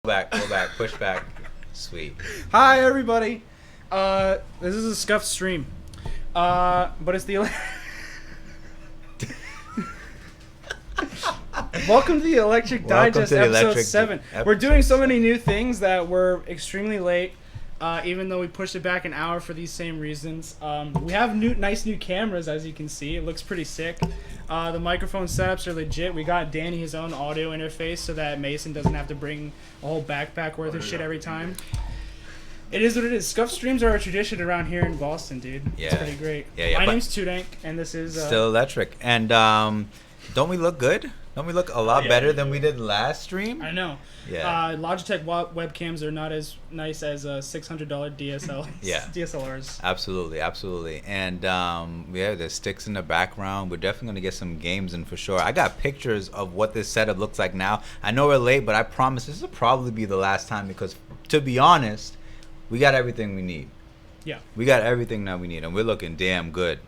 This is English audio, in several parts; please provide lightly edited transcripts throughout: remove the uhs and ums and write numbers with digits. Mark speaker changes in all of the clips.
Speaker 1: Go back, push back. Sweet.
Speaker 2: Hi everybody. This is a scuffed stream. But it's the Welcome to the Electric Digest episode 7. We're doing so many new things that we're extremely late. Even though we pushed it back an hour for these same reasons. We have nice new cameras, as you can see. It looks pretty sick. The microphone setups are legit. We got Danny his own audio interface so that Mason doesn't have to bring a whole backpack worth of shit every time. It is what it is. Scuff streams are a tradition around here in Boston, dude. Yeah. It's pretty great. Yeah, My name's Tudank, and this is...
Speaker 1: Still Electric. And don't we look good? Don't we look a lot better than we did last stream?
Speaker 2: I know. Yeah. Logitech webcams are not as nice as $600 DSLRs.
Speaker 1: Absolutely. And the sticks in the background. We're definitely going to get some games in for sure. I got pictures of what this setup looks like now. I know we're late, but I promise this will probably be the last time because, to be honest, we got everything we need.
Speaker 2: Yeah.
Speaker 1: We got everything that we need, and we're looking damn good.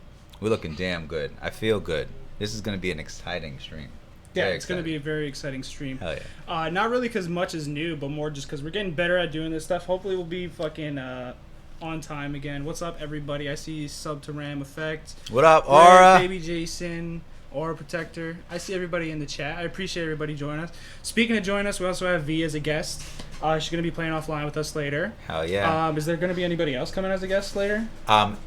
Speaker 1: I feel good. This is going to be an exciting stream.
Speaker 2: Yeah, it's going to be a very exciting stream.
Speaker 1: Hell yeah.
Speaker 2: Not really because much is new, but more just because we're getting better at doing this stuff. Hopefully we'll be fucking on time again. What's up, everybody? I see Sub to Ram Effect.
Speaker 1: What up, Aura?
Speaker 2: Baby Jason, Aura Protector. I see everybody in the chat. I appreciate everybody joining us. Speaking of joining us, we also have V as a guest. She's going to be playing offline with us later.
Speaker 1: Hell yeah.
Speaker 2: Is there going to be anybody else coming as a guest later?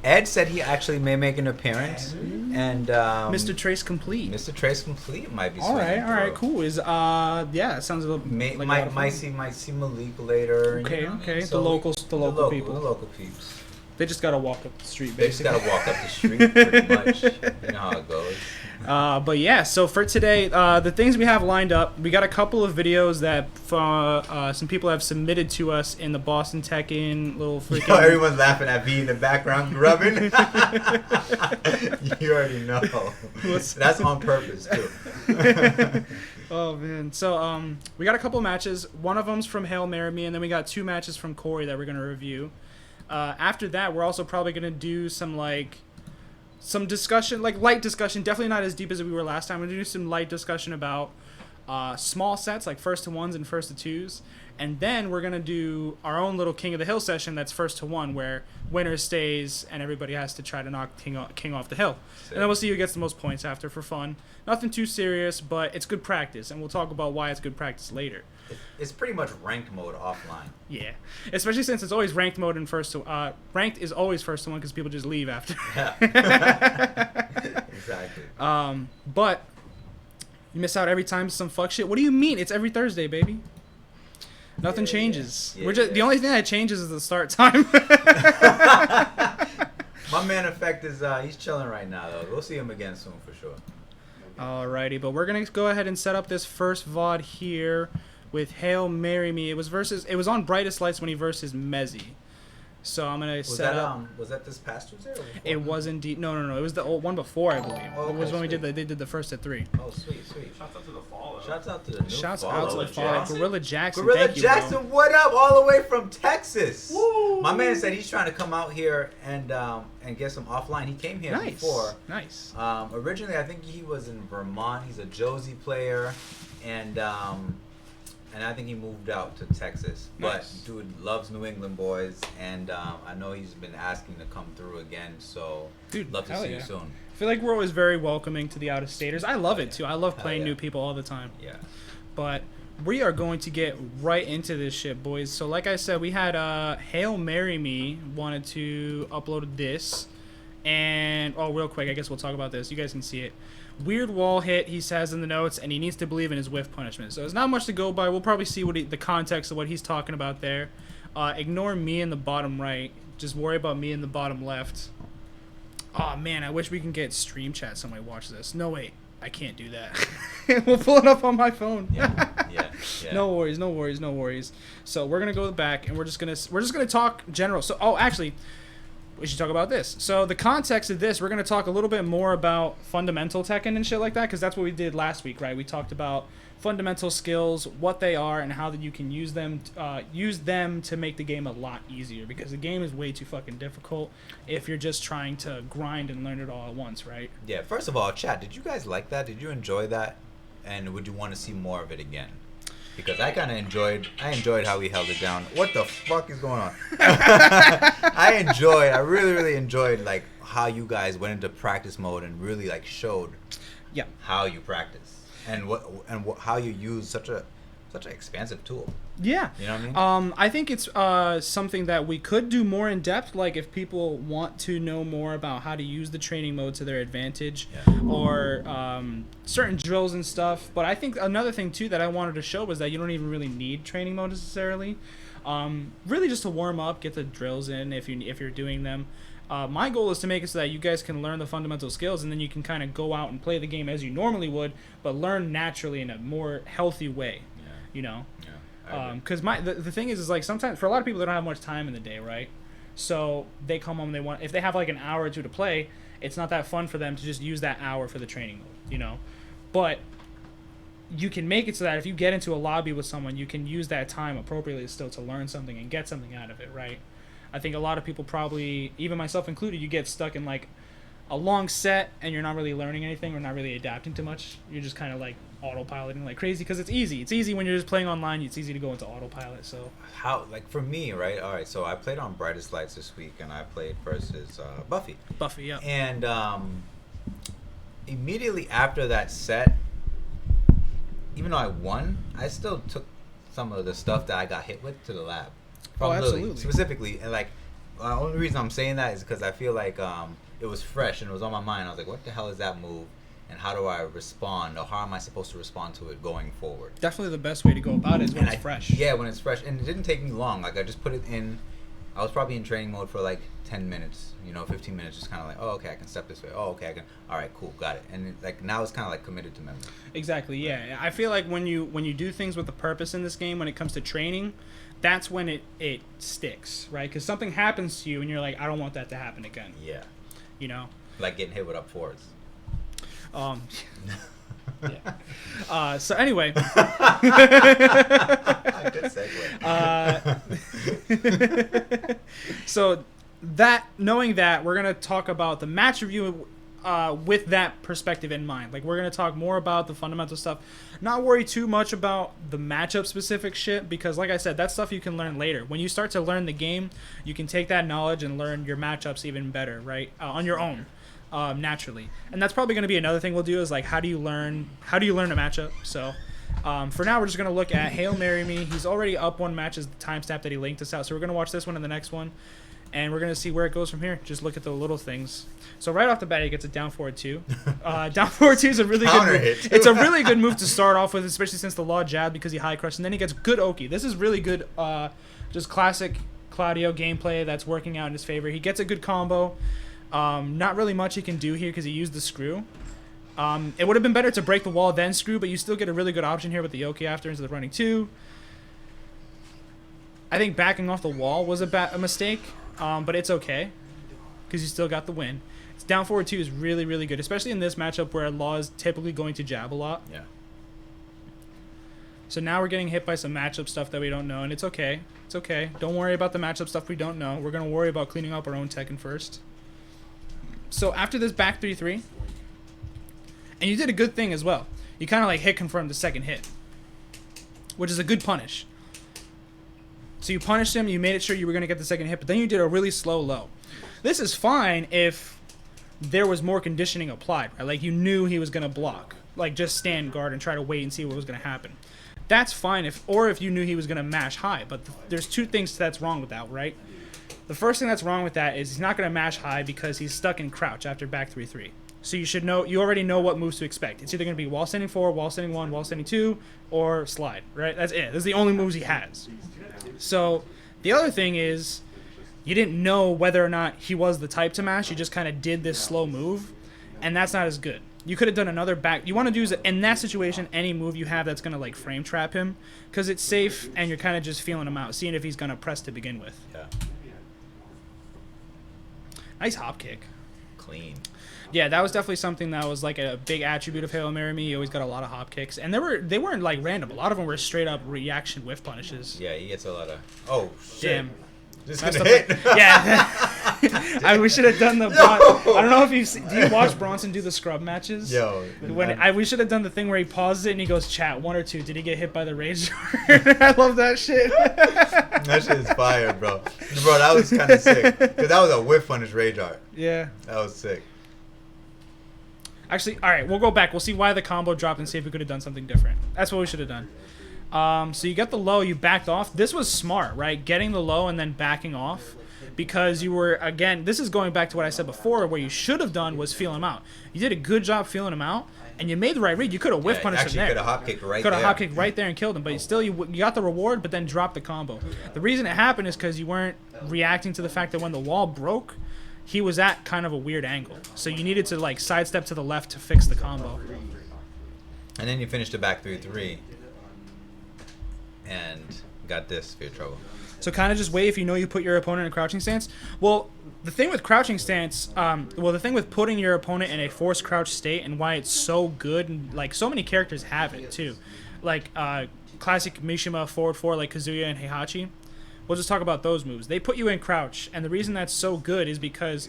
Speaker 1: Ed said he actually may make an appearance. And
Speaker 2: Mr. Trace Complete.
Speaker 1: Mr. Trace Complete might be.
Speaker 2: All right, cool. It sounds a little
Speaker 1: might see Malik later.
Speaker 2: Okay. So the local people.
Speaker 1: The local peeps.
Speaker 2: They just gotta walk up the street.
Speaker 1: They just gotta walk up the street, pretty much. You know how it goes.
Speaker 2: But yeah, so for today, the things we have lined up, we got a couple of videos that some people have submitted to us in the Boston Tech-In little freaking...
Speaker 1: Yo, everyone's laughing at V in the background, grubbing. You already know. That's on purpose, too.
Speaker 2: Oh, man. So, we got a couple matches. One of them's from Hail Marry Me, and then we got 2 matches from Corey that we're going to review. After that, we're also probably going to do some discussion, light discussion, definitely not as deep as we were last time. We're going to do some light discussion about small sets, like first to ones and first to twos. And then we're going to do our own little King of the Hill session that's first to one, where winner stays and everybody has to try to knock King off the hill. Sick. And then we'll see who gets the most points after for fun. Nothing too serious, but it's good practice, and we'll talk about why it's good practice later.
Speaker 1: It's pretty much ranked mode offline.
Speaker 2: Yeah, especially since it's always ranked mode in first to ranked is always first to one because people just leave after.
Speaker 1: Yeah. Exactly.
Speaker 2: But you miss out every time some fuck shit. What do you mean? It's every Thursday, baby. Nothing changes.
Speaker 1: Yeah,
Speaker 2: the only thing that changes is the start time.
Speaker 1: My man Effect is he's chilling right now though. We'll see him again soon for sure.
Speaker 2: Alrighty, but we're gonna go ahead and set up this first VOD here with Hail Marry Me. It was on Brightest Lights when he versus Mezzy. So I'm gonna set up.
Speaker 1: Was that this past Tuesday?
Speaker 2: It was indeed. No. It was the old one before, I believe.
Speaker 1: Oh, okay,
Speaker 2: it was when they did the first at 3.
Speaker 1: Oh, sweet. Shouts out to the follow. Shouts out to the new
Speaker 2: Shouts
Speaker 1: follow.
Speaker 2: out to the follow. Gorilla Jackson.
Speaker 1: Gorilla
Speaker 2: Thank
Speaker 1: Jackson,
Speaker 2: you, bro.
Speaker 1: what up? All the way from Texas.
Speaker 2: Woo!
Speaker 1: My man said he's trying to come out here and get some offline. He came here before.
Speaker 2: Nice.
Speaker 1: Originally, I think he was in Vermont. He's a Josie player, and I think he moved out to Texas.
Speaker 2: Nice.
Speaker 1: But dude loves New England boys, and I know he's been asking to come through again. So,
Speaker 2: dude,
Speaker 1: love to see you soon.
Speaker 2: I feel like we're always very welcoming to the out-of-staters. I love it too. I love playing new people all the time.
Speaker 1: Yeah.
Speaker 2: But we are going to get right into this shit, boys. So like I said, we had Hail Marry Me wanted to upload this. And, real quick, I guess we'll talk about this. You guys can see it. Weird wall hit, he says in the notes, and he needs to believe in his whiff punishment. So there's not much to go by. We'll probably see the context of what he's talking about there. Ignore me in the bottom right. Just worry about me in the bottom left. Oh, man, I wish we can get stream chat somebody watch this. No, wait. I can't do that. We'll pull it up on my phone.
Speaker 1: Yeah.
Speaker 2: No worries. So we're going to go back, and we're just gonna talk general. So, actually... we should talk about this. So the context of this, we're going to talk a little bit more about fundamental Tekken and shit like that, because that's what we did last week, right? We talked about fundamental skills, what they are, and how that you can use them to make the game a lot easier, because the game is way too fucking difficult if you're just trying to grind and learn it all at once, right?
Speaker 1: Yeah, first of all, chat, did you guys like that? Did you enjoy that? And would you want to see more of it again? because I enjoyed how he held it down. What the fuck is going on? I really enjoyed like how you guys went into practice mode and really like showed how you practice and how you use such an expansive tool.
Speaker 2: Yeah.
Speaker 1: You know what I mean?
Speaker 2: I think it's something that we could do more in depth, like if people want to know more about how to use the training mode to their advantage or certain drills and stuff. But I think another thing, too, that I wanted to show was that you don't even really need training mode necessarily. Really just to warm up, get the drills in if you're doing them. My goal is to make it so that you guys can learn the fundamental skills and then you can kind of go out and play the game as you normally would, but learn naturally in a more healthy way, you know? Because the thing is like sometimes for a lot of people they don't have much time in the day, right? So they come home and if they have like an hour or two to play, it's not that fun for them to just use that hour for the training mode, you know? But you can make it so that if you get into a lobby with someone, you can use that time appropriately still to learn something and get something out of it, right? I think a lot of people probably, even myself included, you get stuck in like a long set and you're not really learning anything or not really adapting to much. You're just kind of like autopiloting like crazy because it's easy. It's easy when you're just playing online. It's easy to go into autopilot. So
Speaker 1: how, like for me, right? All right, so I played on Brightest Lights this week and I played versus Buffy.
Speaker 2: Buffy, yeah.
Speaker 1: And immediately after that set, even though I won, I still took some of the stuff that I got hit with to the lab. From
Speaker 2: absolutely.
Speaker 1: Lily, specifically, and like the only reason I'm saying that is because I feel like it was fresh and it was on my mind. I was like, what the hell is that move? And how do I respond, or how am I supposed to respond to it going forward?
Speaker 2: Definitely the best way to go about it is when it's fresh.
Speaker 1: Yeah, when it's fresh. And it didn't take me long. Like, I just put it in. I was probably in training mode for like 10 minutes, 15 minutes, just kind of like, oh, okay, I can step this way. Oh, okay, I can. All right, cool, got it. And like now it's kind of like committed to memory.
Speaker 2: Exactly, yeah. I feel like when you do things with a purpose in this game, when it comes to training, that's when it sticks, right? Because something happens to you and you're like, I don't want that to happen again.
Speaker 1: Yeah.
Speaker 2: You know?
Speaker 1: Like getting hit with up fours.
Speaker 2: Yeah. So anyway. Good segue. So knowing that, we're gonna talk about the match review with that perspective in mind. Like, we're gonna talk more about the fundamental stuff. Not worry too much about the matchup specific shit because, like I said, that's stuff you can learn later. When you start to learn the game, you can take that knowledge and learn your matchups even better, right? On your own. Naturally, and that's probably going to be another thing we'll do is like how do you learn a matchup. So for now we're just going to look at Hail Marry Me. He's already up one match as the timestamp that he linked us out, so we're going to watch this one and the next one and we're going to see where it goes from here. Just look at the little things. So right off the bat he gets a down forward 2. Down forward 2 is a really good move. It's a really good move to start off with, especially since the law jab because he high crushed, and then he gets good Oki. This is really good just classic Claudio gameplay that's working out in his favor. He gets a good combo. Not really much he can do here because he used the screw. It would have been better to break the wall then screw, but you still get a really good option here with the Yoki after instead of running 2. I think backing off the wall was a mistake, but it's okay because you still got the win. It's down forward 2 is really, really good, especially in this matchup where Law is typically going to jab a lot.
Speaker 1: Yeah.
Speaker 2: So now we're getting hit by some matchup stuff that we don't know, and it's okay. It's okay. Don't worry about the matchup stuff we don't know. We're going to worry about cleaning up our own Tekken first. So after this back 3-3, and you did a good thing as well. You kind of like hit confirmed the second hit, which is a good punish. So you punished him, you made it sure you were going to get the second hit, but then you did a really slow low. This is fine if there was more conditioning applied, right? Like you knew he was going to block, like just stand guard and try to wait and see what was going to happen. That's fine if you knew he was going to mash high, but there's two things that's wrong with that, right? The first thing that's wrong with that is he's not going to mash high because he's stuck in crouch after back 3-3. So you already know what moves to expect. It's either going to be wall standing 4, wall standing 1, wall standing 2, or slide, right? That's it. That's the only moves he has. So the other thing is you didn't know whether or not he was the type to mash. You just kind of did this slow move, and that's not as good. You could have done another back. You want to do is in that situation any move you have that's going to like frame trap him because it's safe and you're kind of just feeling him out, seeing if he's going to press to begin with.
Speaker 1: Yeah.
Speaker 2: Nice hop kick.
Speaker 1: Clean.
Speaker 2: Yeah, that was definitely something that was like a big attribute of Hail Marry Me. He always got a lot of hop kicks, and they weren't like random. A lot of them were straight up reaction whiff punishes.
Speaker 1: Yeah, he gets a lot of. Oh shit!
Speaker 2: Damn.
Speaker 1: Just gonna hit.
Speaker 2: Yeah. We should have done the. I don't know if do you watch Bronson do the scrub matches?
Speaker 1: Yo,
Speaker 2: we should have done the thing where he pauses it and he goes, "Chat 1 or 2. Did he get hit by the rage jar?" I love that shit.
Speaker 1: That shit is fire, bro. Bro, that was kind of sick because that was a whiff on his rage art.
Speaker 2: Yeah,
Speaker 1: that was sick.
Speaker 2: Actually, all right, we'll go back. We'll see why the combo dropped and see if we could have done something different. That's what we should have done. So you got the low, you backed off. This was smart, right? Getting the low and then backing off. Because you were, again, this is going back to what I said before, what you should have done was feel him out. You did a good job feeling him out, and you made the right read. You could have whiff punished him there.
Speaker 1: Could have hop kicked right there.
Speaker 2: Could have hop kicked right there and killed him, but you got the reward, but then dropped the combo. The reason it happened is because you weren't reacting to the fact that when the wall broke, he was at kind of a weird angle. So you needed to, like, sidestep to the left to fix the combo.
Speaker 1: And then you finished it back 3-3. And got this for your trouble.
Speaker 2: So kind of just wait if you know you put your opponent in a crouching stance. Well, the thing with crouching stance, the thing with putting your opponent in a forced crouch state and why it's so good, and like so many characters have it too. Like classic Mishima forward 4 like Kazuya and Heihachi. We'll just talk about those moves. They put you in crouch, and the reason that's so good is because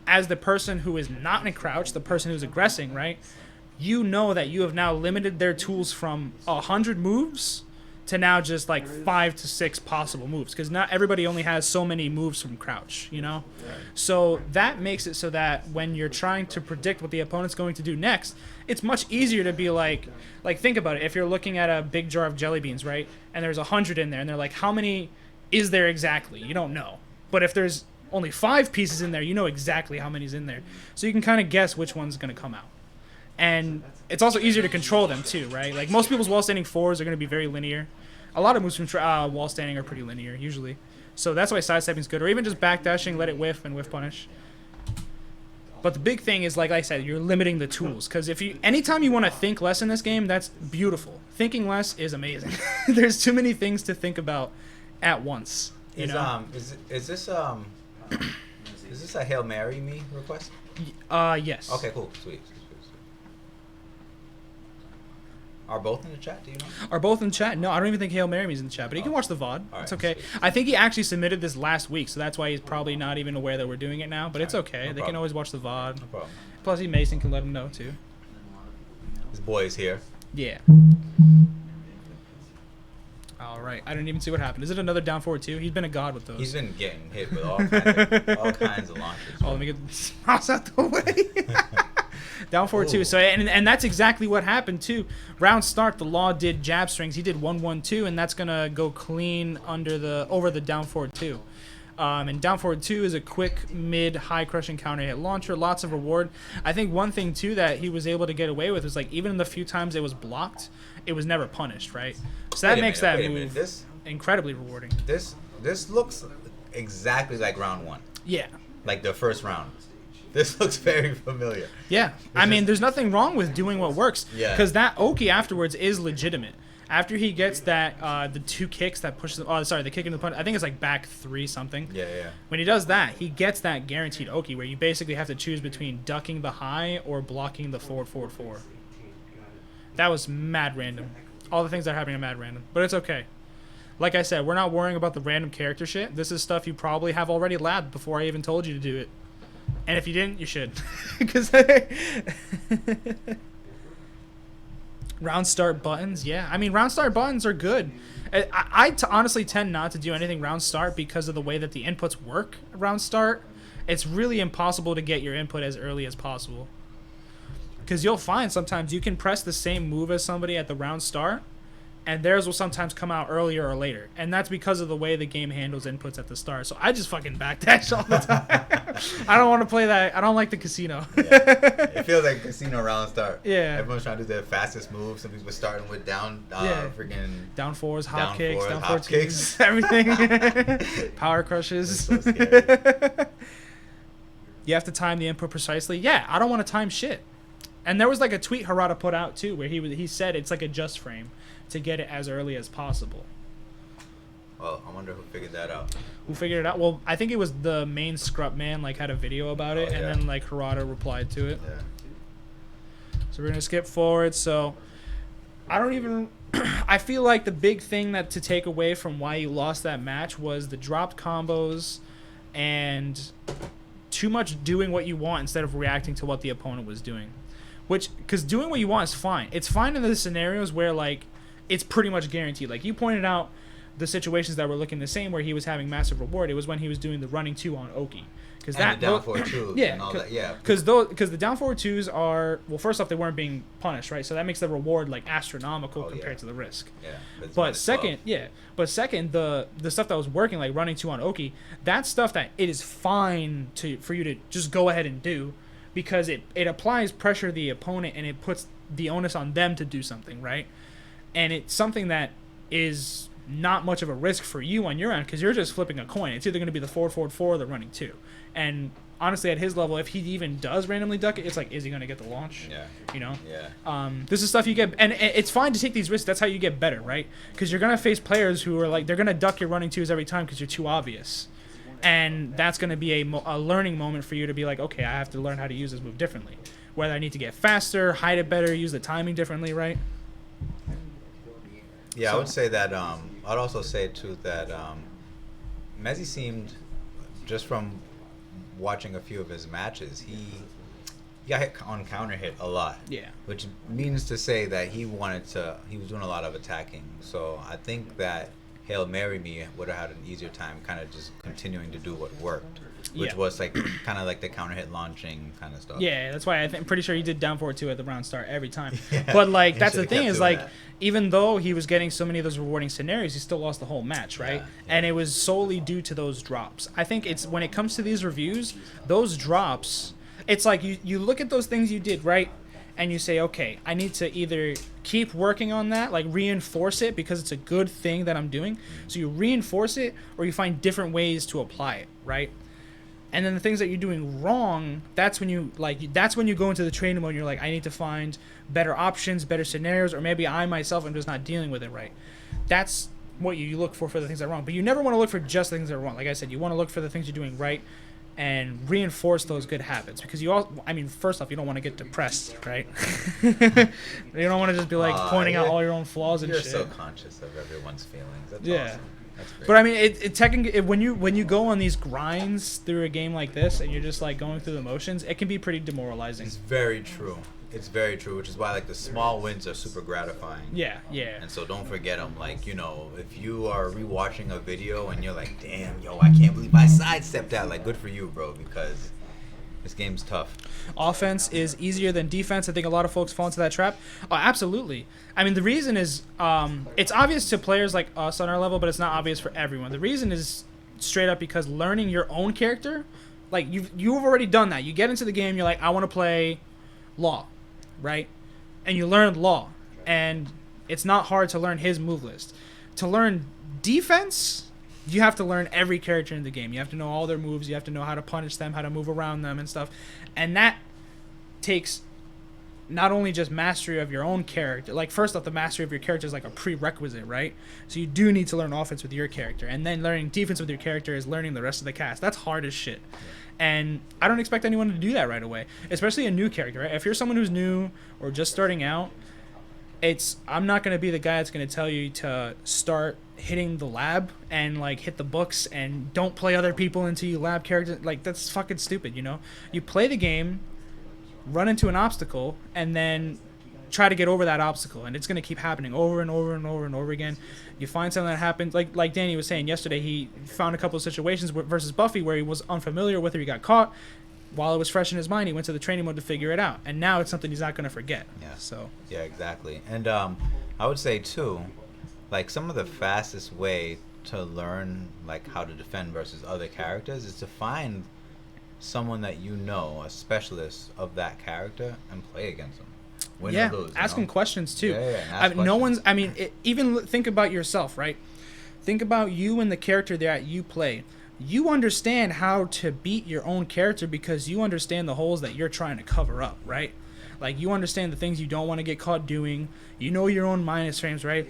Speaker 2: as the person who is not in crouch, the person who's aggressing, right, you know that you have now limited their tools from 100 moves to now just like 5 to 6 possible moves, because not everybody only has so many moves from crouch, you know? Right. So that makes it so that when you're trying to predict what the opponent's going to do next, it's much easier to be like think about it. If you're looking at a big jar of jelly beans, right, and there's 100 in there, and they're like, how many is there exactly? You don't know. But if there's only 5 pieces in there, you know exactly how many's in there. So you can kind of guess which one's going to come out. And it's also easier to control them too, right? Like most people's wall standing 4s are going to be very linear. A lot of moves from wall standing are pretty linear usually. So that's why sidestepping is good, or even just backdashing, let it whiff and whiff punish. But the big thing is, like I said, you're limiting the tools, because anytime you want to think less in this game, that's beautiful. Thinking less is amazing. There's too many things to think about at once. You know?
Speaker 1: Is this a Hail Mary me request?
Speaker 2: Yes.
Speaker 1: Okay, cool, sweet. Are both in the chat? Do you know?
Speaker 2: Are both in chat? No, I don't even think Hail Mary me's in the chat, but he can watch the VOD. It's okay. Sweet. I think he actually submitted this last week, so that's why he's probably not even aware that we're doing it now, but it's okay. They can always watch the VOD.
Speaker 1: No problem.
Speaker 2: Plus, Mason can let him know, too.
Speaker 1: His boy is here.
Speaker 2: Yeah. All right. I didn't even see what happened. Is it another down forward, too? He's been a god with those.
Speaker 1: He's been getting hit with all kinds of launches.
Speaker 2: Oh, let me get this mouse out the way. Down forward 2. So and that's exactly what happened too. Round start, the Law did jab strings. He did 1-1-2, and that's gonna go clean over the down forward 2. And down forward 2 is a quick mid high crushing counter hit launcher. Lots of reward. I think one thing too that he was able to get away with was, like, even in the few times it was blocked, it was never punished, right? So that makes that move incredibly rewarding.
Speaker 1: This looks exactly like round 1.
Speaker 2: Yeah. Like
Speaker 1: the first round. This looks very familiar.
Speaker 2: Yeah. I mean, there's nothing wrong with doing what works.
Speaker 1: Yeah.
Speaker 2: Because that Oki afterwards is legitimate. After he gets that, the 2 kicks that pushes... the kick into the punch. I think it's like back 3 something.
Speaker 1: Yeah.
Speaker 2: When he does that, he gets that guaranteed Oki, where you basically have to choose between ducking the high or blocking the forward 4. That was mad random. All the things that are happening are mad random. But it's okay. Like I said, we're not worrying about the random character shit. This is stuff you probably have already labbed before I even told you to do it. And if you didn't, you should. Because round start buttons, yeah. I mean, round start buttons are good. I honestly tend not to do anything round start because of the way that the inputs work round start. It's really impossible to get your input as early as possible. Because you'll find sometimes you can press the same move as somebody at the round start, and theirs will sometimes come out earlier or later. And that's because of the way the game handles inputs at the start. So I just fucking backdash all the time. I don't want to play that. I don't like the casino.
Speaker 1: Yeah. It feels like casino round start.
Speaker 2: Yeah.
Speaker 1: Everyone's trying to do the fastest move. Some people starting with freaking...
Speaker 2: Down 4s, hop kicks, down 4
Speaker 1: kicks.
Speaker 2: Everything. Power crushes.
Speaker 1: So scary.
Speaker 2: You have to time the input precisely. Yeah, I don't want to time shit. And there was like a tweet Harada put out too, where he said it's like a just frame to get it as early as possible.
Speaker 1: Well, I wonder who figured that out.
Speaker 2: Who figured it out? Well, I think it was the main Scrub man, like, had a video about it, and then like Harada replied to it.
Speaker 1: Yeah.
Speaker 2: So we're gonna skip forward. So I don't even. I feel like the big thing to take away from why you lost that match was the dropped combos and too much doing what you want instead of reacting to what the opponent was doing. Which, because doing what you want is fine. It's fine in the scenarios where, like, it's pretty much guaranteed. Like, you pointed out the situations that were looking the same where he was having massive reward. It was when he was doing the running 2 on Oki.
Speaker 1: And that, the down forward 2s and all that, yeah.
Speaker 2: Because the down forward 2s are, well, first off, they weren't being punished, right? So that makes the reward, like, astronomical compared to the risk.
Speaker 1: Yeah.
Speaker 2: But second, the stuff that was working, like running 2 on Oki, that's stuff that it is fine for you to just go ahead and do, because it applies pressure to the opponent and it puts the onus on them to do something, right? And it's something that is not much of a risk for you on your end, because you're just flipping a coin. It's either going to be the forward 4 or the running 2. And honestly, at his level, if he even does randomly duck it, it's like, is he going to get the launch?
Speaker 1: Yeah.
Speaker 2: You know?
Speaker 1: Yeah.
Speaker 2: This is stuff you get, and it's fine to take these risks. That's how you get better, right? Because you're going to face players who are like, they're going to duck your running 2s every time because you're too obvious. And that's going to be a learning moment for you to be like, okay, I have to learn how to use this move differently. Whether I need to get faster, hide it better, use the timing differently, right?
Speaker 1: Yeah, I would say that. I'd also say too that Messi seemed, just from watching a few of his matches, he got hit on counter hit a lot.
Speaker 2: Yeah.
Speaker 1: Which means to say that he was doing a lot of attacking. So I think that Hail Mary Me would have had an easier time kind of just continuing to do what worked, which was like kind of like the counter hit launching kind of stuff.
Speaker 2: Yeah, that's why I'm pretty sure he did down forward 2 at the round start every time. But like, that's the thing is like, even though he was getting so many of those rewarding scenarios, he still lost the whole match, right? And it was solely due to those drops. I think it's, when it comes to these reviews, those drops, it's like you look at those things you did, right? And you say, okay, I need to either keep working on that, like reinforce it because it's a good thing that I'm doing. So you reinforce it, or you find different ways to apply it, right? And then the things that you're doing wrong, that's when you go into the training mode and you're like, I need to find better options, better scenarios, or maybe I myself am just not dealing with it right. That's what you look for the things that are wrong. But you never want to look for just the things that are wrong. Like I said, you want to look for the things you're doing right and reinforce those good habits, because first off, you don't want to get depressed, right? You don't want to just be like pointing out all your own flaws and
Speaker 1: shit.
Speaker 2: You're
Speaker 1: so conscious of everyone's feelings. That's awesome. That's great.
Speaker 2: But I mean, it technically, when you go on these grinds through a game like this and you're just like going through the motions, it can be pretty demoralizing.
Speaker 1: It's very true. It's very true, which is why like the small wins are super gratifying.
Speaker 2: Yeah.
Speaker 1: And so don't forget them. Like, you know, if you are rewatching a video and you're like, damn, yo, I can't believe I sidestepped that. Like, good for you, bro, because this game's tough.
Speaker 2: Offense is easier than defense. I think a lot of folks fall into that trap. Oh, absolutely. I mean, the reason is it's obvious to players like us on our level, but it's not obvious for everyone. The reason is straight up because learning your own character, like you've already done that. You get into the game, you're like, I want to play Law, right? And you learn Law, and it's not hard to learn his move list. To learn defense, you have to learn every character in the game. You have to know all their moves. You have to know how to punish them, how to move around them and stuff. And that takes not only just mastery of your own character. Like, first off, the mastery of your character is like a prerequisite, right? So you do need to learn offense with your character. And then learning defense with your character is learning the rest of the cast. That's hard as shit. Yeah. And I don't expect anyone to do that right away, especially a new character, right? If you're someone who's new or just starting out, I'm not going to be the guy that's going to tell you to start hitting the lab and like hit the books and don't play other people until you lab characters. Like, that's fucking stupid, you know? You play the game, run into an obstacle, and then try to get over that obstacle, and it's going to keep happening over and over and over and over again. You find something that happens, like Danny was saying yesterday, he found a couple of situations versus Buffy where he was unfamiliar with her, he got caught. While it was fresh in his mind, he went to the training mode to figure it out, and now it's something he's not going to forget.
Speaker 1: Yeah, exactly. And I would say too, like, some of the fastest way to learn like how to defend versus other characters is to find someone that you know, a specialist of that character, and play against them. Win or lose,
Speaker 2: asking questions too.
Speaker 1: Yeah,
Speaker 2: even think about yourself, right? Think about you and the character that you play. You understand how to beat your own character because you understand the holes that you're trying to cover up, right? Like, you understand the things you don't want to get caught doing. You know your own minus frames, right?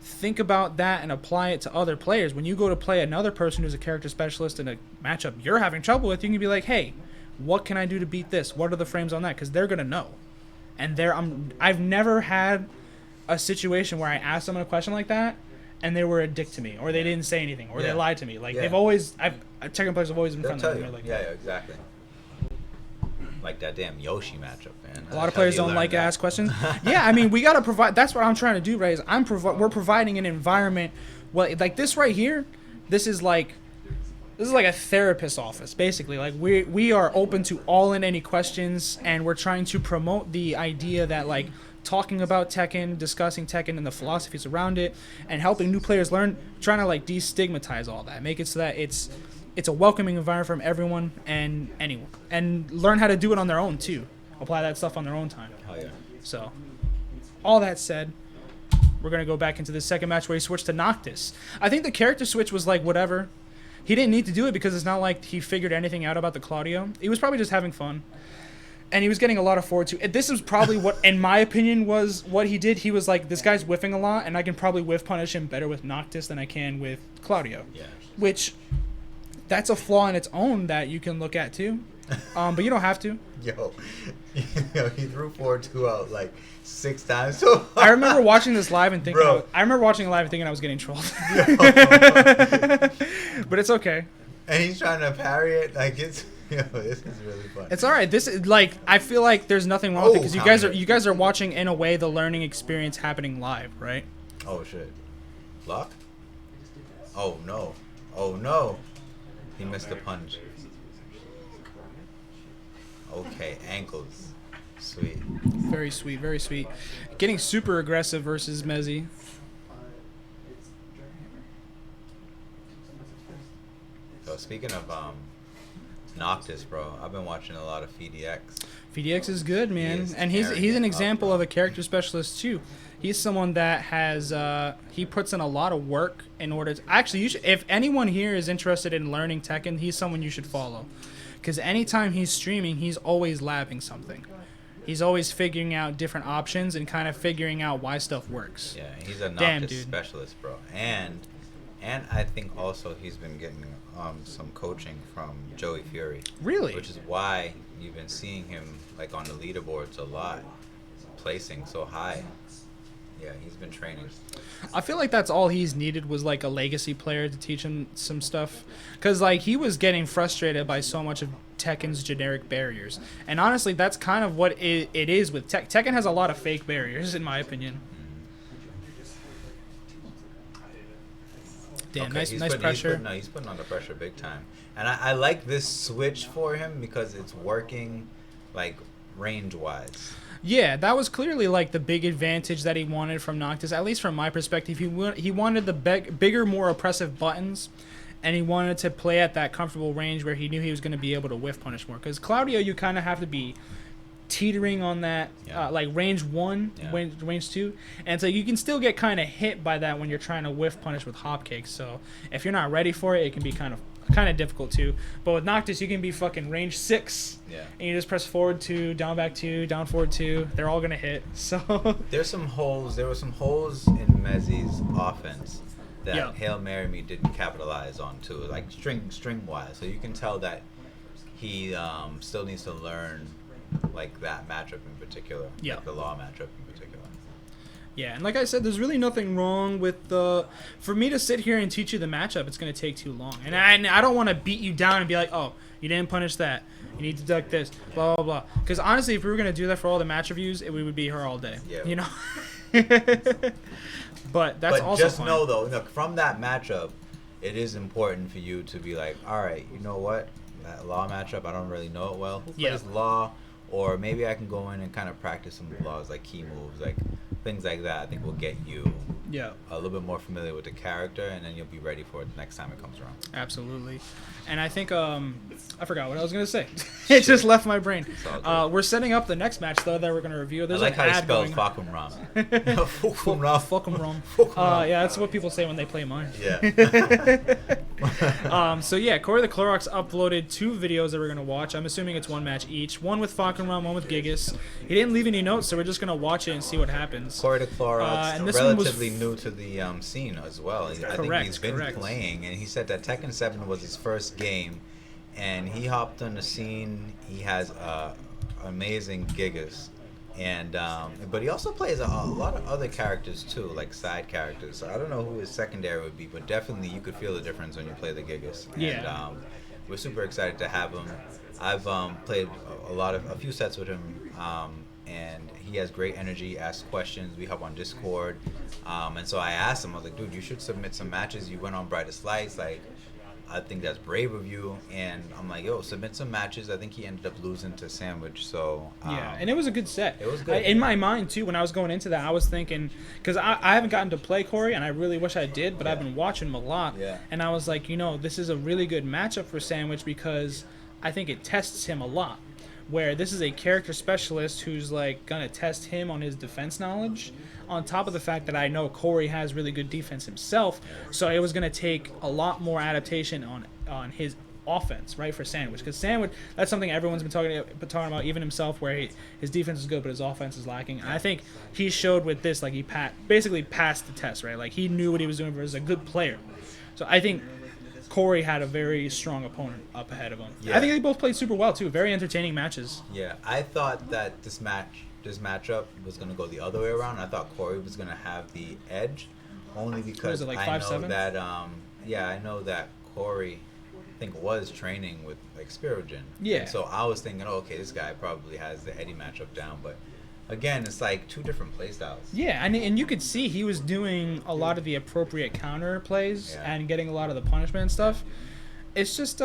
Speaker 2: Think about that and apply it to other players. When you go to play another person who's a character specialist in a matchup you're having trouble with, you can be like, hey, what can I do to beat this? What are the frames on that? Because they're going to know. And I've never had a situation where I asked someone a question like that and they were a dick to me, or they didn't say anything, or they lied to me. Like, Tekken players have always been
Speaker 1: They'll
Speaker 2: friendly.
Speaker 1: tell
Speaker 2: with
Speaker 1: you.
Speaker 2: me like
Speaker 1: Yeah,
Speaker 2: that.
Speaker 1: exactly. Like that damn Yoshi matchup, man.
Speaker 2: A lot of players don't like to ask questions. Yeah, I mean, we gotta provide. That's what I'm trying to do, right? Is we're providing an environment. Well, like this right here, this is like a therapist office, basically. Like we are open to all and any questions, and we're trying to promote the idea that like talking about Tekken, discussing Tekken and the philosophies around it, and helping new players learn, trying to like destigmatize all that, make it so that it's a welcoming environment from everyone and anyone, and learn how to do it on their own too. Apply that stuff on their own time.
Speaker 1: Hell yeah.
Speaker 2: So, all that said, we're gonna go back into the second match where he switched to Noctis. I think the character switch was like whatever. He didn't need to do it because it's not like he figured anything out about the Claudio. He was probably just having fun. And he was getting a lot of forward to. This is probably what, in my opinion, was what he did. He was like, this guy's whiffing a lot, and I can probably whiff punish him better with Noctis than I can with Claudio.
Speaker 1: Yeah.
Speaker 2: Which, that's a flaw in its own that you can look at too. But you don't have to.
Speaker 1: Yo, he threw 4-2 out like 6 times. So
Speaker 2: I remember watching this live and thinking.
Speaker 1: Bro.
Speaker 2: I remember watching it live and thinking I was getting trolled. But it's okay.
Speaker 1: And he's trying to parry it. Like this is really fun.
Speaker 2: It's all right. This is like, I feel like there's nothing wrong with it because
Speaker 1: counter.
Speaker 2: you guys are watching in a way the learning experience happening live, right?
Speaker 1: Oh shit. Block? Oh no. Oh no. He missed the punch. Okay, ankles. Sweet.
Speaker 2: Very sweet, very sweet. Getting super aggressive versus Mezzi.
Speaker 1: So speaking of Noctis, bro, I've been watching a lot of FDX.
Speaker 2: VDX is good, man,
Speaker 1: He is
Speaker 2: and he's
Speaker 1: tearing
Speaker 2: an
Speaker 1: it
Speaker 2: example
Speaker 1: up,
Speaker 2: of a character specialist too. He's someone that has he puts in a lot of work in order to actually. You should, if anyone here is interested in learning Tekken, he's someone you should follow, because anytime he's streaming, he's always labbing something. He's always figuring out different options and kind of figuring out why stuff works.
Speaker 1: Yeah, he's a
Speaker 2: Damn,
Speaker 1: Noctis
Speaker 2: dude.
Speaker 1: specialist, bro. And I think also he's been getting some coaching from Joey Fury.
Speaker 2: Really?
Speaker 1: Which is why you've been seeing him like on the leaderboards a lot, placing so high. Yeah, he's been training.
Speaker 2: I feel like that's all he's needed was like a legacy player to teach him some stuff, because like he was getting frustrated by so much of Tekken's generic barriers, and honestly, that's kind of what it is with Tekken has a lot of fake barriers, in my opinion. Damn,
Speaker 1: Okay,
Speaker 2: nice pressure.
Speaker 1: He's putting on the pressure big time, and I like this switch for him because it's working, like range wise.
Speaker 2: Yeah, that was clearly like the big advantage that he wanted from Noctis, at least from my perspective. He wanted the bigger, more oppressive buttons, and he wanted to play at that comfortable range where he knew he was going to be able to whiff punish more. Because Claudio, you kind of have to be teetering on that, like range 1, range 2, and so you can still get kind of hit by that when you're trying to whiff punish with hopcakes. So if you're not ready for it, it can be kind of difficult too. But with Noctis, you can be fucking range 6, and you just press forward 2, down back 2, down forward 2. They're all gonna hit. So
Speaker 1: There were some holes in Mezzi's offense that Hail Mary Me didn't capitalize on too, like string wise. So you can tell that he still needs to learn like that matchup in particular, like the law matchup in particular.
Speaker 2: Yeah, and like I said, there's really nothing wrong with for me to sit here and teach you the matchup, it's going to take too long. And I don't want to beat you down and be like, oh, you didn't punish that. You need to duck this, blah, blah, blah. Because honestly, if we were going to do that for all the match reviews, we would be here all day. Yeah. You know? But also
Speaker 1: just
Speaker 2: fine.
Speaker 1: know, though, look, from that matchup, it is important for you to be like, all right, you know what? That law matchup, I don't really know it well. Who plays law? Or maybe I can go in and kind of practice some laws, like key moves, like things like that. I think will get you a little bit more familiar with the character, and then you'll be ready for it the next time it comes around.
Speaker 2: Absolutely. And I think I forgot what I was going to say. It just left my brain. We're setting up the next match, though, that we're going to review. There's
Speaker 1: I like
Speaker 2: an
Speaker 1: how
Speaker 2: ad
Speaker 1: you spell
Speaker 2: going
Speaker 1: Fakum Ram.
Speaker 2: Fakum Ram. Yeah, that's what people say when they play mine.
Speaker 1: Yeah.
Speaker 2: So yeah, Corey the Clorox uploaded 2 videos that we're gonna watch. I'm assuming it's one match each. One with Falconram, one with Gigas. He didn't leave any notes, so we're just gonna watch it and see what happens.
Speaker 1: Corey the Clorox,
Speaker 2: and this
Speaker 1: relatively new to the scene as well. I think he's been
Speaker 2: correct.
Speaker 1: playing, and he said that Tekken 7 was his first game, and he hopped on the scene. He has amazing Gigas, And but he also plays a lot of other characters too, like side characters. So I don't know who his secondary would be, but definitely you could feel the difference when you play the Gigas.
Speaker 2: Yeah.
Speaker 1: And we're super excited to have him. I've played a few sets with him, and he has great energy. Asks questions. We hop on Discord, and so I asked him. I was like, dude, you should submit some matches. You went on Brightest Lights, like. I think that's brave of you, and I'm like, yo, submit some matches. I think he ended up losing to Sandwich, so
Speaker 2: yeah, and it was a good set.
Speaker 1: It was good.
Speaker 2: In my mind too, when I was going into that, I was thinking, because I haven't gotten to play Corey, and I really wish I did, but I've been watching him a lot, and I was like, this is a really good matchup for Sandwich because I think it tests him a lot. Where this is a character specialist who's like gonna test him on his defense knowledge, on top of the fact that I know Corey has really good defense himself, so it was gonna take a lot more adaptation on his offense, right, for Sandwich, because Sandwich, that's something everyone's been talking about, even himself, where his defense is good but his offense is lacking. And I think he showed with this, like he basically passed the test, right, like he knew what he was doing versus a good player. So I think Corey had a very strong opponent up ahead of him. Yeah. I think they both played super well too. Very entertaining matches.
Speaker 1: Yeah, I thought that this matchup was gonna go the other way around. I thought Corey was gonna have the edge, only because
Speaker 2: like
Speaker 1: I
Speaker 2: 5'7"?
Speaker 1: know that I know that Corey, I think, was training with like Spirogen.
Speaker 2: Yeah.
Speaker 1: And so I was thinking, oh, okay, this guy probably has the Eddie matchup down, but. Again, it's like two different play styles.
Speaker 2: Yeah, and you could see he was doing a lot of the appropriate counter plays and getting a lot of the punishment and stuff. It's just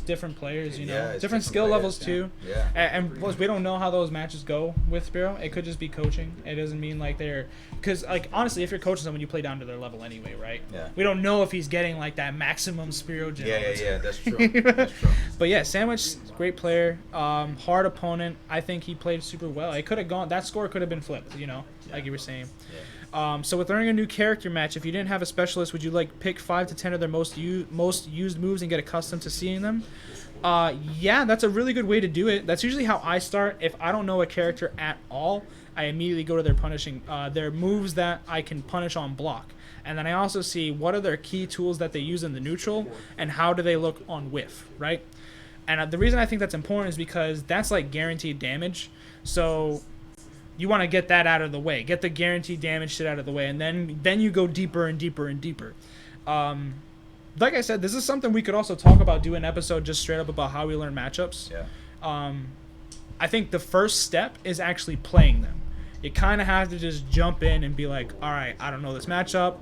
Speaker 2: different players, different skill
Speaker 1: players,
Speaker 2: levels too.
Speaker 1: Yeah.
Speaker 2: And plus, we don't know how those matches go with Spiro. It could just be coaching. It doesn't mean like they're, because like honestly, if you're coaching someone, you play down to their level anyway, right?
Speaker 1: Yeah.
Speaker 2: We don't know if he's getting like that maximum Spiro gem.
Speaker 1: Yeah. That's true. That's true.
Speaker 2: But yeah, Sandwich, great player, hard opponent. I think he played super well. It could have gone. That score could have been flipped. Like you were saying. Yeah. So with learning a new character match, if you didn't have a specialist, would you like pick 5 to 10 of their most used moves and get accustomed to seeing them? Yeah, that's a really good way to do it. That's usually how I start. If I don't know a character at all, I immediately go to their moves that I can punish on block. And then I also see what are their key tools that they use in the neutral and how do they look on whiff, right? And the reason I think that's important is because that's like guaranteed damage. So you want to get that out of the way. Get the guaranteed damage shit out of the way. And then you go deeper and deeper and deeper. Like I said, this is something we could also talk about, do an episode just straight up about how we learn matchups.
Speaker 1: Yeah.
Speaker 2: I think the first step is actually playing them. You kind of have to just jump in and be like, all right, I don't know this matchup.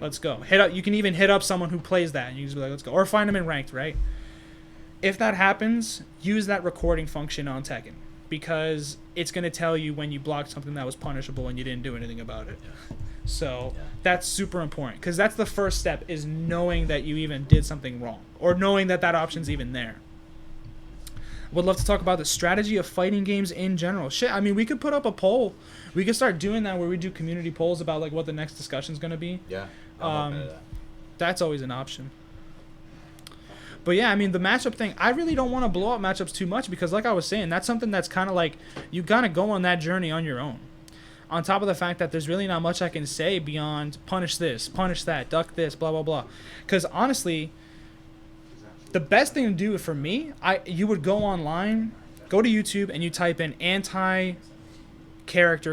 Speaker 2: Let's go. Hit up. You can even hit up someone who plays that, and you just be like, let's go. Or find them in ranked, right? If that happens, use that recording function on Tekken, because it's going to tell you when you blocked something that was punishable and you didn't do anything about it. So that's super important, because that's the first step, is knowing that you even did something wrong, or knowing that option's even there. Would love to talk about the strategy of fighting games in general. Shit, I mean, we could put up a poll. We could start doing that where we do community polls about like what the next discussion's going to be.
Speaker 1: Yeah.
Speaker 2: That's always an option. But yeah, I mean, the matchup thing, I really don't want to blow up matchups too much, because like I was saying, that's something that's kind of like, you got to go on that journey on your own. On top of the fact that there's really not much I can say beyond punish this, punish that, duck this, blah, blah, blah. Because honestly, the best thing to do for me, you would go online, go to YouTube, and you type in anti-character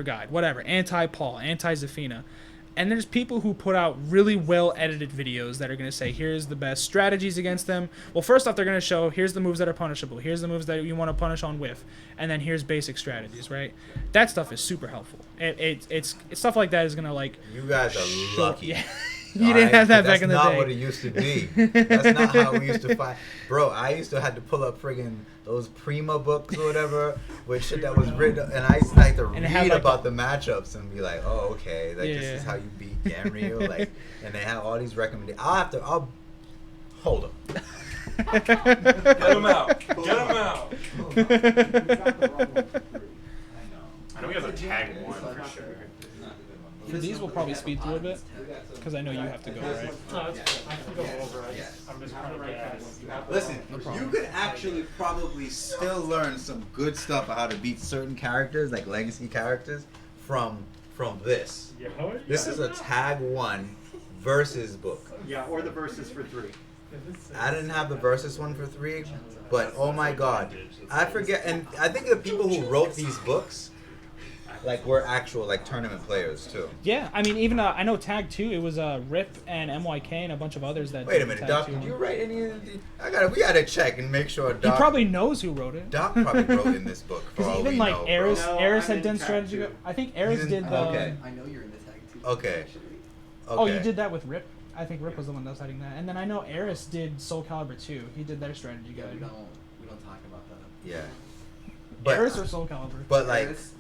Speaker 2: guide, whatever, anti-Paul, anti-Zafina. And there's people who put out really well-edited videos that are going to say, here's the best strategies against them. Well, first off, they're going to show, here's the moves that are punishable. Here's the moves that you want to punish on whiff. And then here's basic strategies, right? That stuff is super helpful. It's stuff like that is going to, like...
Speaker 1: You guys are lucky.
Speaker 2: Yeah. You didn't have that back in the day.
Speaker 1: That's not what it used to be. That's not how we used to fight. Bro, I used to have to pull up friggin' those Prima books or whatever with shit that was written, and I used to like to read about the matchups and be like, oh, okay, like this is how you beat Ganryu, like, and they have all these recommendations. I'll hold them.
Speaker 3: Get him out. Get him out. I know we have a tag one for sure.
Speaker 2: For these, we'll probably speed through a bit, because I know you have to go, right?
Speaker 3: No, that's good. I can go over it. I'm just trying to guess.
Speaker 1: Listen, you could actually probably still learn some good stuff on how to beat certain characters, like legacy characters, from this. This is a tag 1 versus book.
Speaker 4: Yeah, or the verses for 3.
Speaker 1: I didn't have the versus one for 3, but oh my god, I forget. And I think the people who wrote these books Like we're actual like tournament players too.
Speaker 2: Yeah, I mean, even I know Tag 2, it was Rip and MYK and a bunch of others that
Speaker 1: Wait a
Speaker 2: did
Speaker 1: minute,
Speaker 2: Tag
Speaker 1: Doc.
Speaker 2: 2.
Speaker 1: Did you write any of the? We gotta check and make sure.
Speaker 2: He
Speaker 1: Doc
Speaker 2: probably knows who wrote it.
Speaker 1: Doc probably wrote in this book. For
Speaker 2: Because
Speaker 1: all
Speaker 2: even
Speaker 1: we
Speaker 2: like
Speaker 1: know, bro.
Speaker 2: Eris,
Speaker 4: No,
Speaker 2: Eris
Speaker 4: I'm
Speaker 2: had
Speaker 4: in
Speaker 2: done
Speaker 4: Tag
Speaker 2: strategy.
Speaker 4: 2.
Speaker 2: I think Eris
Speaker 1: He's in-
Speaker 2: did the.
Speaker 1: okay.
Speaker 5: I know you're in the tag too.
Speaker 1: Okay.
Speaker 5: Actually.
Speaker 2: Oh, you
Speaker 1: Okay.
Speaker 2: did that with Rip. I think Rip was the one that was hiding that. And then I know Eris did Soul Calibur 2. He did their strategy
Speaker 5: Yeah,
Speaker 2: guide.
Speaker 5: we don't talk about that.
Speaker 1: Yeah.
Speaker 2: Eris or Soul Calibur?
Speaker 1: But like,
Speaker 5: Eris?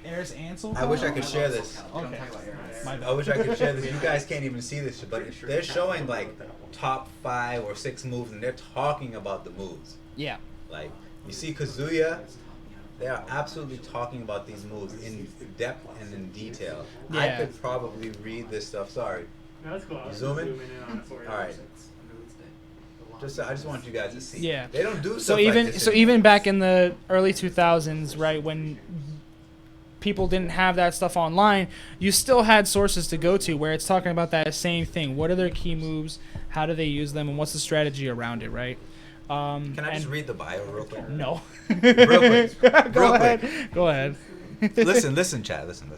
Speaker 2: Eris and Soul Calibur?
Speaker 1: I wish I could
Speaker 5: love
Speaker 1: share
Speaker 5: Soul
Speaker 1: this.
Speaker 5: Calibur. We don't
Speaker 2: Okay.
Speaker 5: talk about Eris.
Speaker 2: My bad.
Speaker 1: I wish I could share this. You guys can't even see this, but they're showing like top 5 or 6 moves, and they're talking about the moves.
Speaker 2: Yeah.
Speaker 1: Like you see Kazuya, they are absolutely talking about these moves in depth and in detail. I
Speaker 2: Yeah.
Speaker 1: could probably read this stuff. Sorry.
Speaker 4: No, that's cool. I'll
Speaker 1: Zoom in?
Speaker 4: in on it for you.
Speaker 1: All right. I just want you guys to see.
Speaker 2: Yeah.
Speaker 1: They don't do stuff
Speaker 2: So even
Speaker 1: like this
Speaker 2: so
Speaker 1: anymore.
Speaker 2: even back in the early 2000s, right, when people didn't have that stuff online, you still had sources to go to where it's talking about that same thing. What are their key moves? How do they use them? And what's the strategy around it, right?
Speaker 1: Can I just
Speaker 2: and-
Speaker 1: read the bio real quick?
Speaker 2: No.
Speaker 1: Real quick.
Speaker 2: Go
Speaker 1: Real
Speaker 2: ahead.
Speaker 1: quick.
Speaker 2: Go ahead.
Speaker 1: listen, Chad. Listen.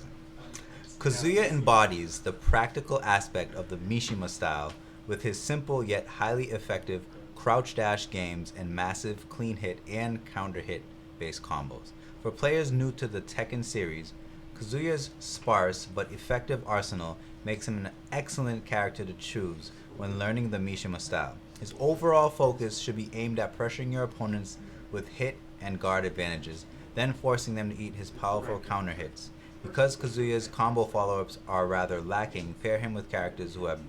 Speaker 1: Kazuya embodies the practical aspect of the Mishima style with his simple yet highly effective crouch dash games and massive clean hit and counter hit based combos. For players new to the Tekken series, Kazuya's sparse but effective arsenal makes him an excellent character to choose when learning the Mishima style. His overall focus should be aimed at pressuring your opponents with hit and guard advantages, then forcing them to eat his powerful counter hits. Because Kazuya's combo follow-ups are rather lacking, pair him with characters who have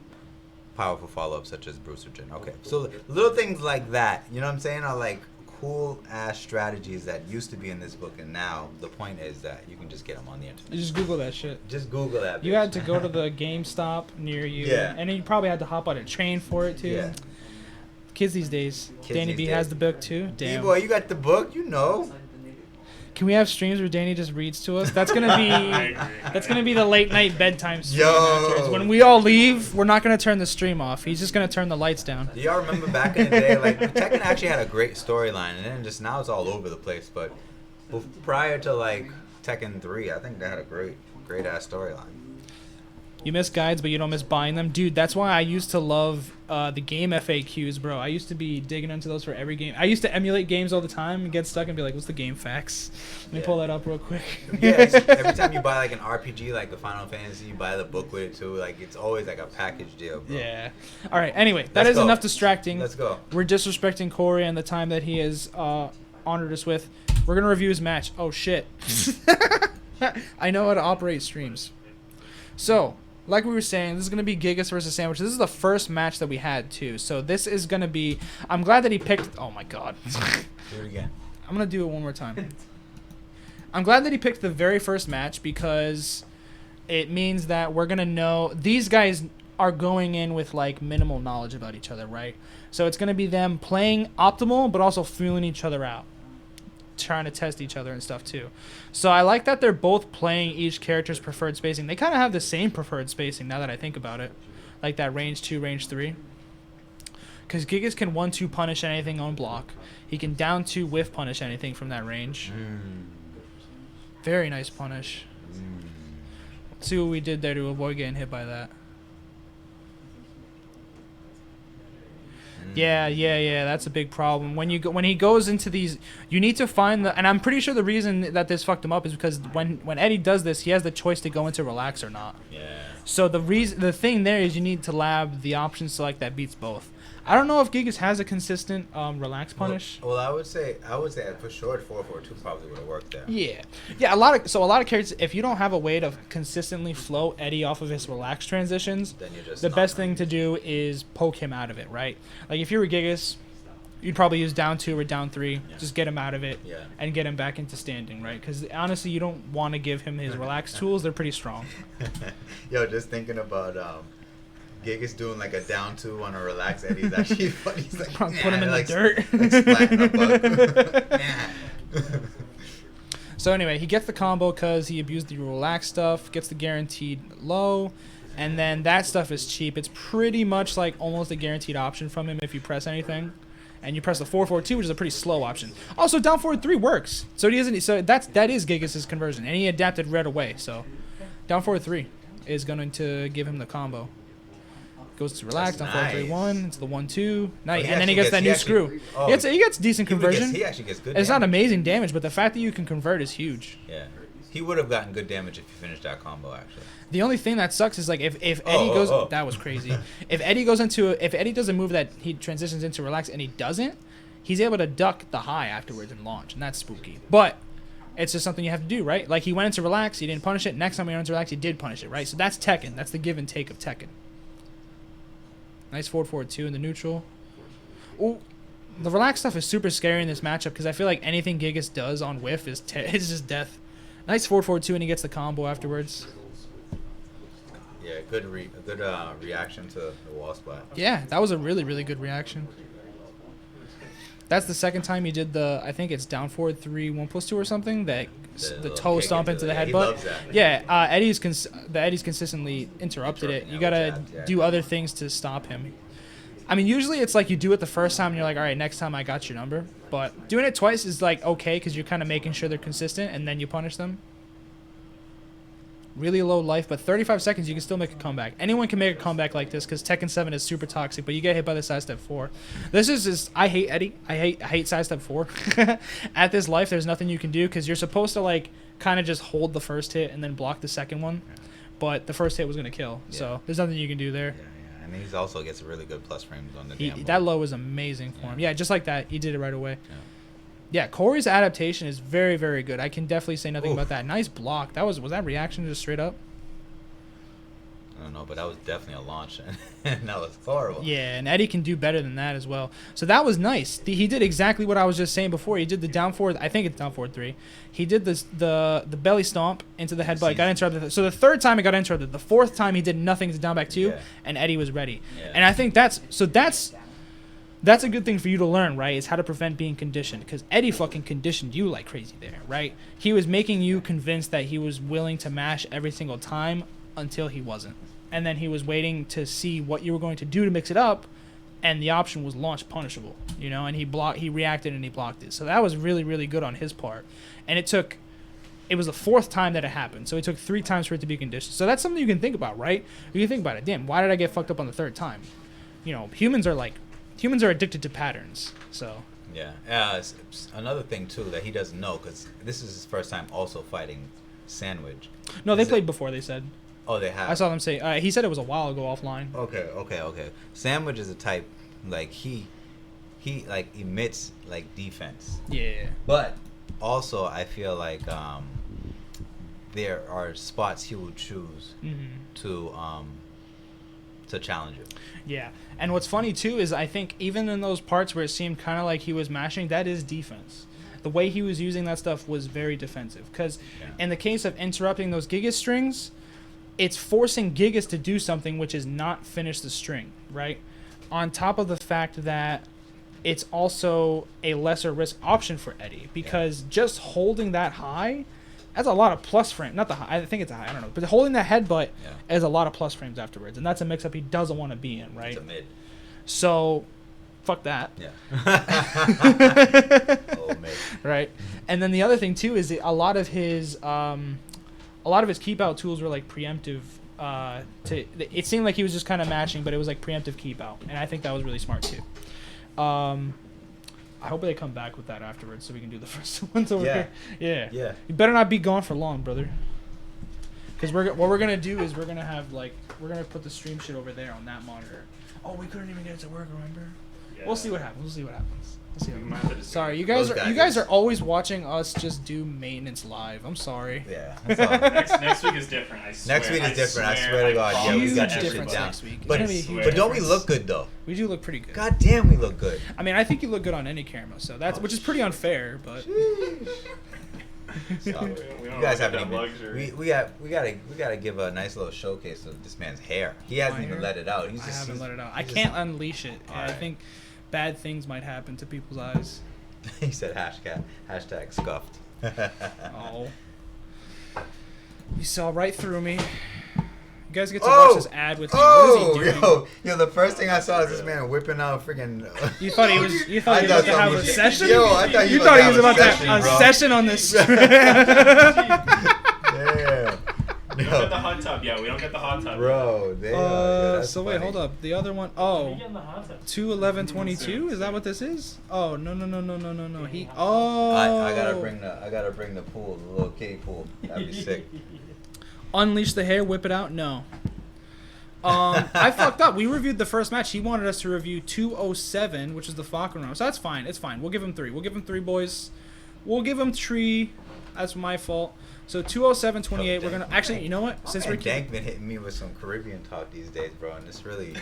Speaker 1: powerful follow-ups such as Bruce or Jin. Okay, so little things like that, you know what I'm saying, are like cool-ass strategies that used to be in this book, and now the point is that you can just get them on the internet.
Speaker 2: You just Google that shit.
Speaker 1: Just Google that.
Speaker 2: You
Speaker 1: bitch.
Speaker 2: had to go to the GameStop near you.
Speaker 1: Yeah.
Speaker 2: And then you probably had to hop on a train for it, too.
Speaker 1: Yeah.
Speaker 2: Kids these days.
Speaker 1: Kids
Speaker 2: Danny
Speaker 1: these
Speaker 2: B
Speaker 1: days.
Speaker 2: has the book, too. Damn.
Speaker 1: B-boy, you got the book, you know.
Speaker 2: Can we have streams where Danny just reads to us? That's gonna be that's gonna be the late night bedtime stream.
Speaker 1: Yo.
Speaker 2: afterwards. When we all leave, we're not gonna turn the stream off. He's just gonna turn the lights down.
Speaker 1: Do y'all remember back in the day, like Tekken actually had a great storyline, and then just now it's all over the place. But prior to like Tekken 3, I think they had a great ass storyline.
Speaker 2: You miss guides, but you don't miss buying them, dude. That's why I used to love the game FAQs, bro. I used to be digging into those for every game. I used to emulate games all the time and get stuck and be like, "What's the game facts?" Let me
Speaker 1: Yeah.
Speaker 2: pull that up real quick.
Speaker 1: Yeah, every time you buy like an RPG, like the Final Fantasy, you buy the book with it too. Like it's always like a package deal, bro.
Speaker 2: Yeah. All right. Anyway, that
Speaker 1: Let's
Speaker 2: is
Speaker 1: go.
Speaker 2: enough distracting.
Speaker 1: Let's go.
Speaker 2: We're disrespecting Corey and the time that he has honored us with. We're gonna review his match. Oh shit! I know how to operate streams. So, like we were saying, this is gonna be Gigas versus Sandwich. This is the first match that we had too. So this is gonna be. I'm glad that he picked. Oh my god.
Speaker 1: Do it again.
Speaker 2: I'm gonna do it one more time. I'm glad that he picked the very first match because it means that we're gonna know these guys are going in with like minimal knowledge about each other, right? So it's gonna be them playing optimal, but also feeling each other out, trying to test each other and stuff too. So I like that they're both playing each character's preferred spacing. They kind of have the same preferred spacing now that I think about it, like that range 2, range 3. Because Gigas can 1-2 punish anything on block. He can down 2 whiff punish anything from that range. Very nice punish. Let's see what we did there to avoid getting hit by that. Yeah, that's a big problem. When he goes into these, you need to find and I'm pretty sure the reason that this fucked him up is because when Eddie does this, he has the choice to go into relax or not.
Speaker 1: Yeah.
Speaker 2: So the thing there is you need to lab the option select that beats both. I don't know if Gigas has a consistent relax punish.
Speaker 1: Well, I would say for sure 4-4-2 probably would have worked there.
Speaker 2: Yeah, a lot of characters. If you don't have a way to consistently flow Eddie off of his relax transitions,
Speaker 1: Then you just
Speaker 2: the
Speaker 1: knock
Speaker 2: best
Speaker 1: him.
Speaker 2: thing to do is poke him out of it, right? Like if you were Gigas, you'd probably use down 2 or down 3,
Speaker 1: Yeah.
Speaker 2: just get him out of it,
Speaker 1: Yeah.
Speaker 2: and get him back into standing, right? Because honestly, you don't want to give him his relax tools; they're pretty strong.
Speaker 1: Yo, just thinking about Gigas doing like a down 2 on a relax Eddie is actually funny. He's like,
Speaker 2: Put him in the
Speaker 1: like,
Speaker 2: dirt.
Speaker 1: Like splatting a bug.
Speaker 2: So anyway, he gets the combo because he abused the relax stuff, gets the guaranteed low, and then that stuff is cheap. It's pretty much like almost a guaranteed option from him if you press anything. and you press the 4-4-2, which is a pretty slow option. Also, down forward 3 works. So he isn't. So that is Gigas' conversion, and he adapted right away. So down forward 3 is going to give him the combo. Goes to relax, down forward 3-1. It's the 1-2. Nice, and then he gets that new screw. He gets decent conversion.
Speaker 1: He actually gets good.
Speaker 2: It's not amazing damage, but the fact that you can convert is huge.
Speaker 1: Yeah. He would have gotten good damage if he finished that combo, actually.
Speaker 2: The only thing that sucks is like if Eddie goes, that was crazy. If Eddie does a move that he transitions into relax and he doesn't, he's able to duck the high afterwards and launch, and that's spooky. But it's just something you have to do, right? Like he went into relax, he didn't punish it. Next time he went into relax, he did punish it, right? So that's Tekken. That's the give and take of Tekken. Nice 4-4-2 in the neutral. Ooh. The relax stuff is super scary in this matchup because I feel like anything Gigas does on whiff is it's just death. Nice 4-4-2 and he gets the combo afterwards.
Speaker 1: Yeah, good reaction to the wall splat.
Speaker 2: Yeah, that was a really, really good reaction. That's the second time he did the, I think it's down forward 3, 1+2 or something, the toe stomp into the headbutt. He loves that. Yeah, Eddie's consistently interrupted it. You got to do other things to stop him. I mean, usually it's like you do it the first time and you're like, all right, next time I got your number. But doing it twice is like okay because you're kind of making sure they're consistent and then you punish them. Really low life, but 35 seconds you can still make a comeback. Anyone can make a comeback like this because Tekken 7 is super toxic, but you get hit by the side step 4. This is just, I hate Eddie. I hate side step 4. At this life, there's nothing you can do because you're supposed to like kind of just hold the first hit and then block the second one. But the first hit was going to kill, so there's nothing you can do there.
Speaker 1: Yeah. And he also gets really good plus frames on the damn
Speaker 2: that low was amazing for him. Yeah, just like that. He did it right away. Yeah, Corey's adaptation is very, very good. I can definitely say nothing about that. Nice block. Was that reaction just straight up?
Speaker 1: I don't know, but that was definitely a launch. And that was horrible.
Speaker 2: Yeah, and Eddie can do better than that as well. So that was nice. He did exactly what I was just saying before. He did the down forward. I think it's down forward 3. He did the belly stomp into the headbutt. Got interrupted. So the third time he got interrupted. The fourth time he did nothing to down back 2, and Eddie was ready. Yeah. And I think that's a good thing for you to learn, right? Is how to prevent being conditioned. Because Eddie fucking conditioned you like crazy there, right? He was making you convinced that he was willing to mash every single time until he wasn't. And then he was waiting to see what you were going to do to mix it up, and the option was launch punishable, and he reacted and he blocked it. So that was really, really good on his part. And it was the 4th time that it happened. So it took 3 times for it to be conditioned. So that's something you can think about, right? You can think about it. Damn, why did I get fucked up on the 3rd time? Humans are addicted to patterns. So
Speaker 1: yeah. Another thing too that he doesn't know, because this is his first time also fighting Sandwich.
Speaker 2: No, they played before. They said.
Speaker 1: Oh, they have.
Speaker 2: I saw them say. He said it was a while ago offline.
Speaker 1: Okay. Sandwich is a type like he like emits like defense.
Speaker 2: Yeah.
Speaker 1: But also I feel like there are spots he will choose to challenge you.
Speaker 2: Yeah. And what's funny too is I think even in those parts where it seemed kind of like he was mashing, that is defense. The way he was using that stuff was very defensive. Because in the case of interrupting those Gigas strings, it's forcing Gigas to do something which is not finish the string, right? On top of the fact that it's also a lesser risk option for Eddie because just holding that high, that's a lot of plus frame. Not the high, I think it's a high, I don't know. But holding that headbutt is a lot of plus frames afterwards. And that's a mix-up he doesn't want to be in, right?
Speaker 1: It's a mid.
Speaker 2: So, fuck that.
Speaker 1: Yeah. Oh, mid.
Speaker 2: Right. And then the other thing, too, is a lot of his keep out tools were like preemptive. It seemed like he was just kind of matching, but it was like preemptive keep out, and I think that was really smart too. I hope they come back with that afterwards so we can do the first ones over here. Yeah. You better not be gone for long, brother. Because what we're gonna do is we're gonna put the stream shit over there on that monitor. Oh, we couldn't even get it to work. Remember? Yeah. We'll see what happens. Sorry, you guys are always watching us just do maintenance live. I'm sorry.
Speaker 1: Yeah.
Speaker 3: Next week is different. I swear.
Speaker 1: Next week is different. I swear to God. Yeah, we got your shit down.
Speaker 2: Next week.
Speaker 1: But don't we look good though?
Speaker 2: We do look pretty good.
Speaker 1: God damn, we look good.
Speaker 2: I mean, I think you look good on any camera, so which is pretty unfair, but.
Speaker 1: You guys haven't even. We gotta give a nice little showcase of this man's hair. He hasn't even let it out. I
Speaker 2: haven't let it out. I can't unleash it. I think bad things might happen to people's eyes.
Speaker 1: He said hashtag scuffed.
Speaker 2: Oh. You saw right through me. You guys get to watch this ad with me. What is he doing?
Speaker 1: Yo, the first thing I saw is this man whipping out freaking.
Speaker 2: You thought he was about to have a session?
Speaker 1: Yo, I thought
Speaker 2: you thought he was about to have a session on this.
Speaker 1: Yeah.
Speaker 3: We don't get the hot tub. Yeah, we don't get the hot tub.
Speaker 1: Bro,
Speaker 2: so wait, hold up. The other one, oh, 2/11/22. Is that what this is? Oh no. He. Oh.
Speaker 1: I gotta bring the pool, the little kiddie pool. That'd be sick.
Speaker 2: Unleash the hair, whip it out. No. I fucked up. We reviewed the first match. He wanted us to review 207, which is the Falcon round. So that's fine. It's fine. We'll give him 3. We'll give him 3, boys. We'll give him 3. That's my fault. So 207.28. We're gonna actually. You know what? Since we're
Speaker 1: Dank been hitting me with some Caribbean talk these days, bro, and it's really,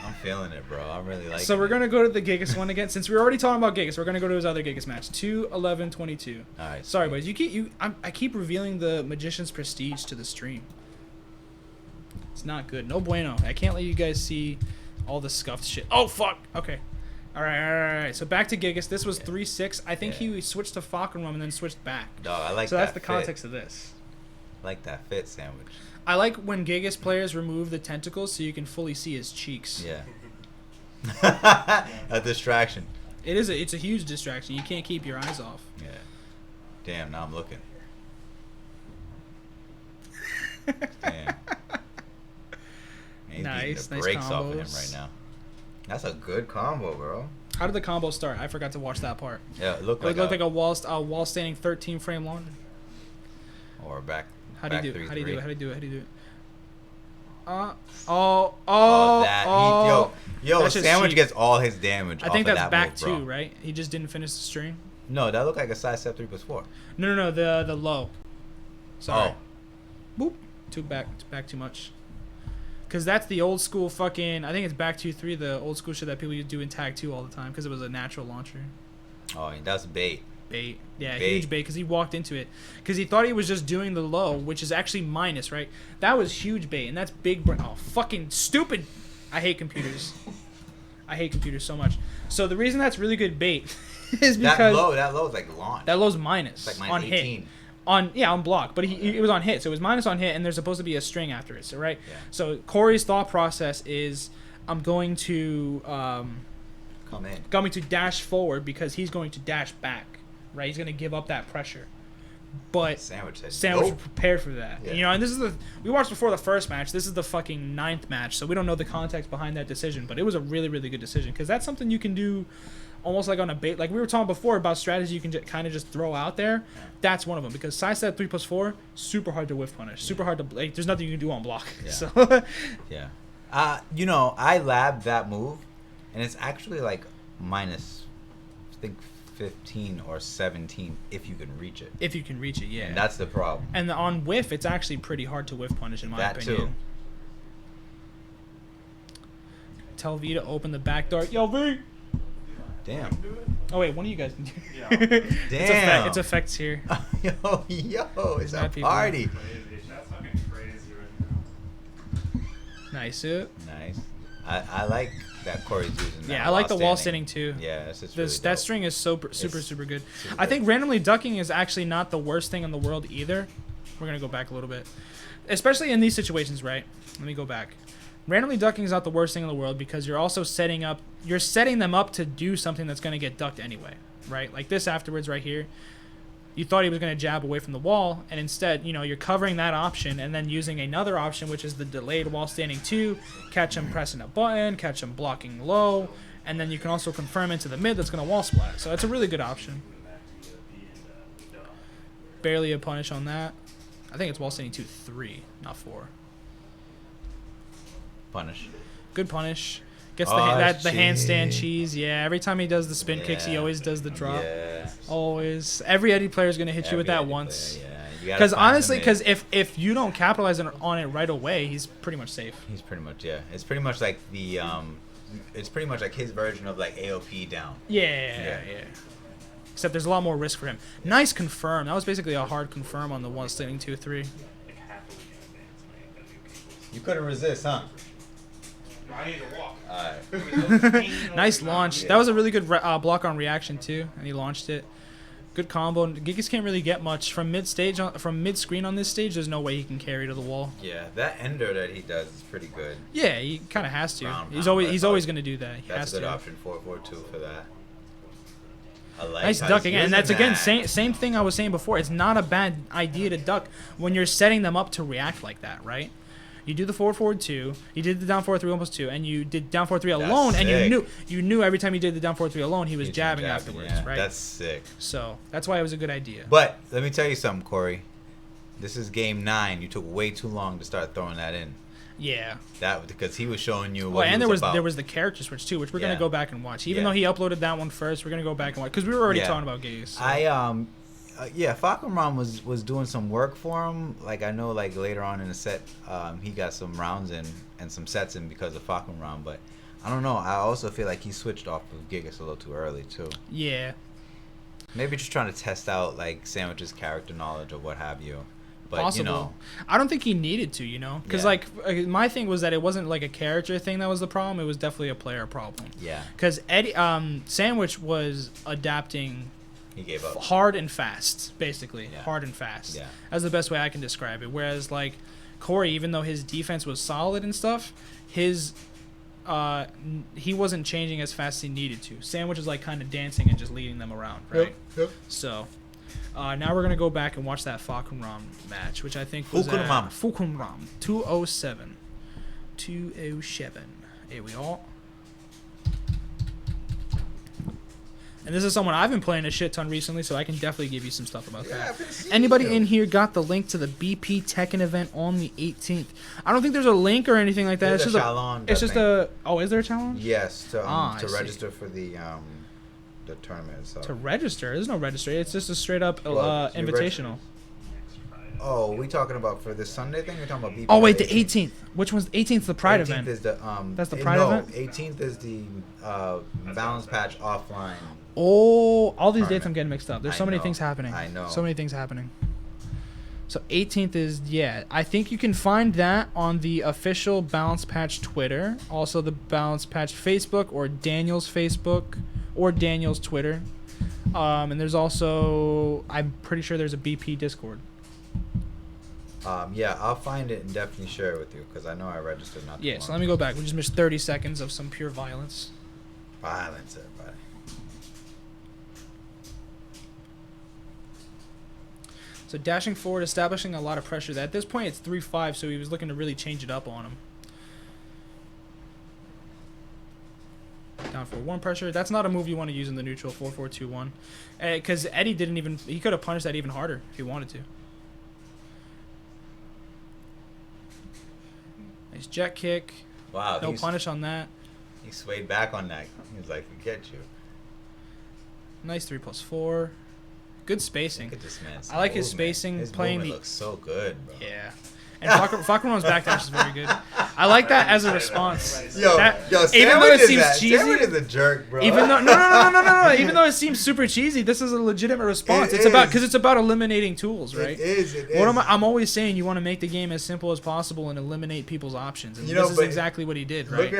Speaker 1: I'm feeling it, bro. I'm really liking it.
Speaker 2: So we're gonna go to the Gigas one again. Since we're already talking about Gigas, we're gonna go to his other Gigas match. 2/11/22.
Speaker 1: All right.
Speaker 2: Sorry, boys. I keep revealing the Magician's Prestige to the stream. It's not good. No bueno. I can't let you guys see all the scuffed shit. Oh fuck. Okay. All right. So back to Gigas. This was 3-6. I think he switched to Falcon Rum and then switched back.
Speaker 1: Dog, I like
Speaker 2: so
Speaker 1: that.
Speaker 2: So that's the context of this.
Speaker 1: I like that fit sandwich.
Speaker 2: I like when Gigas players remove the tentacles so you can fully see his cheeks.
Speaker 1: Yeah. A distraction.
Speaker 2: It's a huge distraction. You can't keep your eyes off.
Speaker 1: Yeah. Damn, now I'm looking. Damn. He's
Speaker 2: Nice,
Speaker 1: the
Speaker 2: nice
Speaker 1: brakes off of him
Speaker 2: combos.
Speaker 1: right now. That's a good combo, bro.
Speaker 2: How did the combo start? I forgot to watch that part.
Speaker 1: Yeah, it looked
Speaker 2: It
Speaker 1: like
Speaker 2: looked like a wall standing 13 frame launcher.
Speaker 1: or back.
Speaker 2: How do you do it?
Speaker 1: 3-3.
Speaker 2: How do you do it? How do you do it? How do you do it?
Speaker 1: Yo,
Speaker 2: That's just
Speaker 1: Sandwich
Speaker 2: cheap.
Speaker 1: gets all his damage.
Speaker 2: I think
Speaker 1: off
Speaker 2: that's
Speaker 1: of that
Speaker 2: back
Speaker 1: move, bro.
Speaker 2: 2, right? He just didn't finish the string.
Speaker 1: No, that looked like a side step 3+4.
Speaker 2: No, the low. Sorry.
Speaker 1: Oh,
Speaker 2: Boop. Back too much. Because that's the old school fucking. I think it's back 2-3, the old school shit that people do in Tag 2 all the time because it was a natural launcher.
Speaker 1: oh, that's bait.
Speaker 2: Bait. Yeah,
Speaker 1: Bait.
Speaker 2: huge bait because he walked into it. Because he thought he was just doing the low, which is actually minus, right? That was huge bait, and that's big. Oh, fucking stupid. I hate computers. I hate computers so much. So the reason that's really good bait is because.
Speaker 1: That low is like launch.
Speaker 2: That low's minus.
Speaker 1: It's like
Speaker 2: on
Speaker 1: minus 18.
Speaker 2: hit. On block, but it was on hit, so it was minus on hit, and there's supposed to be a string after it. So right,
Speaker 1: Yeah.
Speaker 2: so Corey's thought process is, I'm going to
Speaker 1: Come in.
Speaker 2: dash forward because he's going to dash back, right? He's going to give up that pressure, but
Speaker 1: Sandwich said
Speaker 2: Sandwich
Speaker 1: nope.
Speaker 2: prepared for that.
Speaker 1: Yeah.
Speaker 2: You know, and this is we watched before the first match. This is the fucking 9th match, so we don't know the context behind that decision, but it was a really, really good decision because that's something you can do. Almost like on a bait, like we were talking before about strategy you can kind of just throw out there. That's one of them because side step 3+4 super hard to whiff punish, super hard to like. There's nothing you can do on block.
Speaker 1: Yeah.
Speaker 2: So
Speaker 1: Yeah. I labbed that move, and it's actually like minus, I think 15 or 17 if you can reach it.
Speaker 2: if you can reach it, yeah.
Speaker 1: And that's the problem.
Speaker 2: And on whiff, it's actually pretty hard to whiff punish in my
Speaker 1: That
Speaker 2: opinion.
Speaker 1: too.
Speaker 2: Tell V to open the back door. Yo V.
Speaker 1: Damn.
Speaker 2: Oh wait, one of you guys can do.
Speaker 3: Yeah.
Speaker 1: Damn.
Speaker 2: It's effects here.
Speaker 1: yo, it's a
Speaker 2: Mad people.
Speaker 1: party.
Speaker 3: That's fucking crazy right now.
Speaker 2: Nice.
Speaker 1: Nice. I like that Corey's using that.
Speaker 2: Yeah, I like the wall
Speaker 1: standing.
Speaker 2: standing too.
Speaker 1: Yeah, it's really
Speaker 2: That
Speaker 1: dope.
Speaker 2: string is super good.
Speaker 1: Super
Speaker 2: I think
Speaker 1: good.
Speaker 2: randomly ducking is actually not the worst thing in the world either. We're gonna go back a little bit, especially in these situations, right? Let me go back. Randomly ducking is not the worst thing in the world because you're also setting them up to do something that's gonna get ducked anyway, right? Like this afterwards right here. You thought he was gonna jab away from the wall, and instead, you're covering that option and then using another option, which is the delayed wall standing 2, catch him pressing a button, catch him blocking low, and then you can also confirm into the mid that's gonna wall splat. So it's a really good option. Barely a punish on that. I think it's wall standing 2-3, not 4.
Speaker 1: Punish.
Speaker 2: Good punish. Gets
Speaker 1: Oh,
Speaker 2: the handstand
Speaker 1: cheese.
Speaker 2: cheese. Yeah, every time he does the spin kicks, he
Speaker 1: Yeah.
Speaker 2: always does the drop.
Speaker 1: Yeah.
Speaker 2: Always. Every Eddie player is gonna hit you with that
Speaker 1: Every
Speaker 2: once.
Speaker 1: player, yeah. You gotta
Speaker 2: Because
Speaker 1: find the
Speaker 2: honestly,
Speaker 1: mid.
Speaker 2: because if you don't capitalize on it right away, he's pretty much safe.
Speaker 1: He's pretty much, yeah. It's pretty much like it's pretty much like his version of like AOP down.
Speaker 2: Yeah. Except there's a lot more risk for him. Nice confirm. That was basically a hard confirm on the one standing 2-3.
Speaker 3: Like half a week in advance, man. That'd be people.
Speaker 1: You couldn't resist, huh?
Speaker 3: I need to walk.
Speaker 1: Alright.
Speaker 2: Nice launch. That was a really good block on reaction too, and he launched it. Good combo. Gigas can't really get much from mid stage, from mid screen on this stage. There's no way he can carry to the wall.
Speaker 1: Yeah, that ender that he does is pretty good.
Speaker 2: Yeah, he kind of has to.
Speaker 1: Round,
Speaker 2: He's
Speaker 1: round,
Speaker 2: always
Speaker 1: that's
Speaker 2: going to do that. He
Speaker 1: That's
Speaker 2: has
Speaker 1: a good
Speaker 2: to.
Speaker 1: option. 4-4-2 for that. I like
Speaker 2: Nice
Speaker 1: how
Speaker 2: duck
Speaker 1: he's
Speaker 2: again. And that's
Speaker 1: using
Speaker 2: again
Speaker 1: that.
Speaker 2: same thing I was saying before. It's not a bad idea to duck when you're setting them up to react like that, right? You do the forward 2, you did the down forward 3 almost 2, and you did down forward 3 alone, and you knew every time you did the down forward 3 alone, he was jabbing afterwards,
Speaker 1: yeah.
Speaker 2: right?
Speaker 1: That's sick.
Speaker 2: So that's why it was a good idea.
Speaker 1: But let me tell you something, Corey. This is game 9. You took way too long to start throwing that in.
Speaker 2: Yeah.
Speaker 1: That because he was showing you what
Speaker 2: Well,
Speaker 1: he
Speaker 2: and
Speaker 1: was
Speaker 2: there
Speaker 1: about.
Speaker 2: was the character switch too, which we're
Speaker 1: Yeah.
Speaker 2: gonna go back and watch. Even
Speaker 1: Yeah.
Speaker 2: though he uploaded that one first, we're gonna go back and watch because we were already
Speaker 1: Yeah.
Speaker 2: talking about gays. So.
Speaker 1: Yeah, Falcon was doing some work for him. Like I know, like later on in the set, he got some rounds in and some sets in because of Falcon Ram. But I don't know. I also feel like he switched off of Gigas a little too early too.
Speaker 2: Yeah.
Speaker 1: Maybe just trying to test out like Sandwich's character knowledge or what have you. But
Speaker 2: Possible.
Speaker 1: you know,
Speaker 2: I don't think he needed to, because
Speaker 1: Yeah.
Speaker 2: my thing was that it wasn't like a character thing that was the problem. It was definitely a player problem.
Speaker 1: yeah,
Speaker 2: Because Sandwich was adapting
Speaker 1: he gave up.
Speaker 2: hard and fast, basically.
Speaker 1: Yeah.
Speaker 2: Hard and fast.
Speaker 1: Yeah.
Speaker 2: That's the best way I can describe it. Whereas like Corey, even though his defense was solid and stuff, he wasn't changing as fast as he needed to. Sandwich is like kind of dancing and just leading them around, right?
Speaker 1: Yep.
Speaker 2: So now we're gonna go back and watch that Falcon Ram match, which I think was
Speaker 1: Falcon Ram.
Speaker 2: Falcon Ram 207. 207. Here we are. And this is someone I've been playing a shit ton recently, so I can definitely give you some stuff about that.
Speaker 1: I've been seeing
Speaker 2: Anybody
Speaker 1: you.
Speaker 2: in here got the link to the BP Tekken event on the 18th? I don't think there's a link or anything like that.
Speaker 1: There's
Speaker 2: it's
Speaker 1: a
Speaker 2: just
Speaker 1: challenge,
Speaker 2: It's
Speaker 1: I
Speaker 2: just
Speaker 1: think.
Speaker 2: a. Oh, is there a challenge?
Speaker 1: Yes, to
Speaker 2: I see.
Speaker 1: register for the tournament. So.
Speaker 2: To register? There's no register. It's just a straight up
Speaker 1: Well, you
Speaker 2: invitational.
Speaker 1: Oh, we talking about for this Sunday thing? We're talking about BP.
Speaker 2: Oh wait, the 18th. Which one's the 18th? The Pride
Speaker 1: 18th
Speaker 2: event.
Speaker 1: is the
Speaker 2: That's the Pride event?
Speaker 1: 18th is the balance patch offline.
Speaker 2: Oh, all these dates
Speaker 1: Tournament.
Speaker 2: I'm getting mixed up. There's
Speaker 1: I
Speaker 2: so many
Speaker 1: know.
Speaker 2: things happening.
Speaker 1: I know.
Speaker 2: So many things happening. So 18th is, I think you can find that on the official Balance Patch Twitter, also the Balance Patch Facebook or Daniel's Facebook or Daniel's Twitter. And there's also, I'm pretty sure there's a BP Discord.
Speaker 1: Yeah, I'll find it and definitely share it with you because I know I registered not too
Speaker 2: Yeah,
Speaker 1: long
Speaker 2: so let me go back. We just missed 30 seconds of some pure violence.
Speaker 1: Violence, everybody.
Speaker 2: So dashing forward, establishing a lot of pressure. At this point, it's 3-5, so he was looking to really change it up on him. Down for 1 pressure. That's not a move you want to use in the neutral 4-4-2-1. Because Eddie didn't even... He could have punished that even harder if he wanted to. Nice jet kick.
Speaker 1: Wow,
Speaker 2: No punish on that.
Speaker 1: he swayed back on that. He was like, forget you.
Speaker 2: Nice 3+4. Good spacing.
Speaker 1: Look at this man.
Speaker 2: I like his
Speaker 1: movement.
Speaker 2: spacing,
Speaker 1: His
Speaker 2: playing
Speaker 1: movement
Speaker 2: the-
Speaker 1: looks so good, bro.
Speaker 2: Yeah. And Falcon's backdash is very good. I like that as a response.
Speaker 1: Yo,
Speaker 2: That- even though
Speaker 1: Sandwich
Speaker 2: it
Speaker 1: is
Speaker 2: seems
Speaker 1: that.
Speaker 2: cheesy,
Speaker 1: Sandwich is a jerk, bro.
Speaker 2: even though no, even though it seems super cheesy, this is a legitimate response.
Speaker 1: It
Speaker 2: It's
Speaker 1: is.
Speaker 2: about eliminating tools, right?
Speaker 1: It is.
Speaker 2: I'm always saying you want to make the game as simple as possible and eliminate people's options, and
Speaker 1: You know,
Speaker 2: this is
Speaker 1: but
Speaker 2: exactly what he did, right?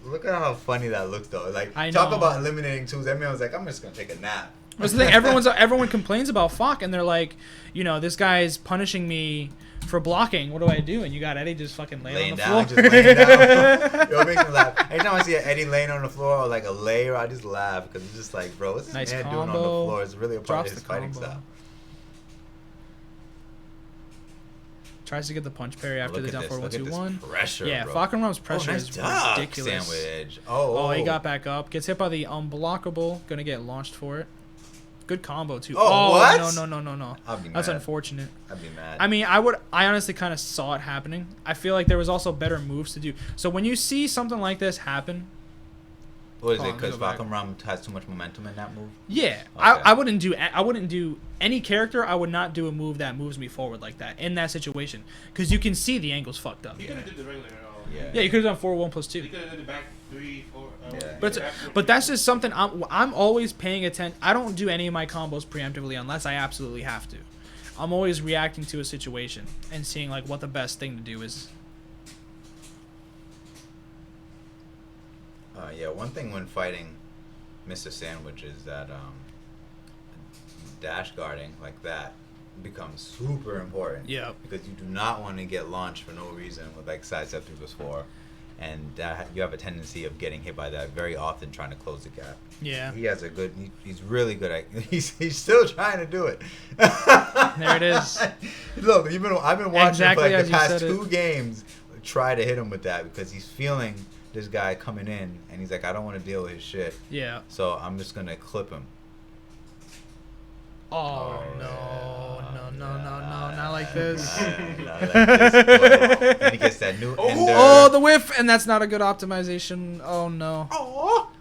Speaker 1: Look at how funny that looked though. Like
Speaker 2: I
Speaker 1: talk
Speaker 2: know.
Speaker 1: about eliminating tools. That man was like, I'm just gonna take a nap.
Speaker 2: That's the thing. Everyone complains about Falk, and they're like, this guy's punishing me for blocking. What do I do? And you got Eddie just fucking laying on the
Speaker 1: down,
Speaker 2: floor.
Speaker 1: just laying down. Yo, it makes me laugh. Every time I see Eddie laying on the floor or like a layer, I just laugh because it's just like, bro, what's this
Speaker 2: Nice
Speaker 1: man doing on the
Speaker 2: combo.
Speaker 1: floor? It's really a part
Speaker 2: Drops
Speaker 1: of his
Speaker 2: the
Speaker 1: fighting
Speaker 2: combo.
Speaker 1: style.
Speaker 2: Tries to get the punch parry after
Speaker 1: Look
Speaker 2: the
Speaker 1: at
Speaker 2: down
Speaker 1: this.
Speaker 2: 4 1
Speaker 1: Look at
Speaker 2: 2
Speaker 1: this
Speaker 2: 1.
Speaker 1: pressure,
Speaker 2: Yeah,
Speaker 1: bro.
Speaker 2: Falcon Rum's pressure
Speaker 1: nice
Speaker 2: is
Speaker 1: duck,
Speaker 2: ridiculous.
Speaker 1: Sandwich.
Speaker 2: Oh, he got back up. Gets hit by the unblockable. Gonna get launched for it. Good combo too.
Speaker 1: Oh, what?
Speaker 2: No.
Speaker 1: I'll be
Speaker 2: That's
Speaker 1: mad.
Speaker 2: unfortunate.
Speaker 1: I'd be mad.
Speaker 2: I mean, I honestly kind of saw it happening. I feel like there was also better moves to do. So when you see something like this happen,
Speaker 1: What is
Speaker 2: Hold
Speaker 1: it?
Speaker 2: on,
Speaker 1: Because
Speaker 2: go back.
Speaker 1: Falcon Ram has too much momentum in that move.
Speaker 2: yeah,
Speaker 1: Okay.
Speaker 2: I wouldn't do any character. I would not do a move that moves me forward like that in that situation because you can see the angle's fucked up.
Speaker 3: You could have did the regular.
Speaker 2: Yeah, you could have done 4-1+2.
Speaker 3: You could have did the back 3, 4.
Speaker 1: Yeah.
Speaker 2: But that's just something I'm always paying attention. I don't do any of my combos preemptively unless I absolutely have to. I'm always reacting to a situation and seeing like what the best thing to do is.
Speaker 1: Yeah, one thing when fighting Mr. Sandwich is that dash guarding like that becomes super important.
Speaker 2: Yeah.
Speaker 1: Because you do not want to get launched for no reason with like sidestep 3+4, and that you have a tendency of getting hit by that very often trying to close the gap.
Speaker 2: Yeah.
Speaker 1: He has a good. He's really good at. He's still trying to do it.
Speaker 2: There it is.
Speaker 1: Look, I've been watching
Speaker 2: Exactly
Speaker 1: for like
Speaker 2: as
Speaker 1: the
Speaker 2: you
Speaker 1: past
Speaker 2: said
Speaker 1: 2
Speaker 2: it.
Speaker 1: games. Try to hit him with that because he's feeling this guy coming in, and he's like, I don't want to deal with his shit.
Speaker 2: Yeah.
Speaker 1: So I'm just gonna clip him.
Speaker 2: Oh, no, not like this.
Speaker 1: Not like this. And he gets that new ender.
Speaker 2: Oh, the whiff, and that's not a good optimization. Oh no.
Speaker 1: Oh.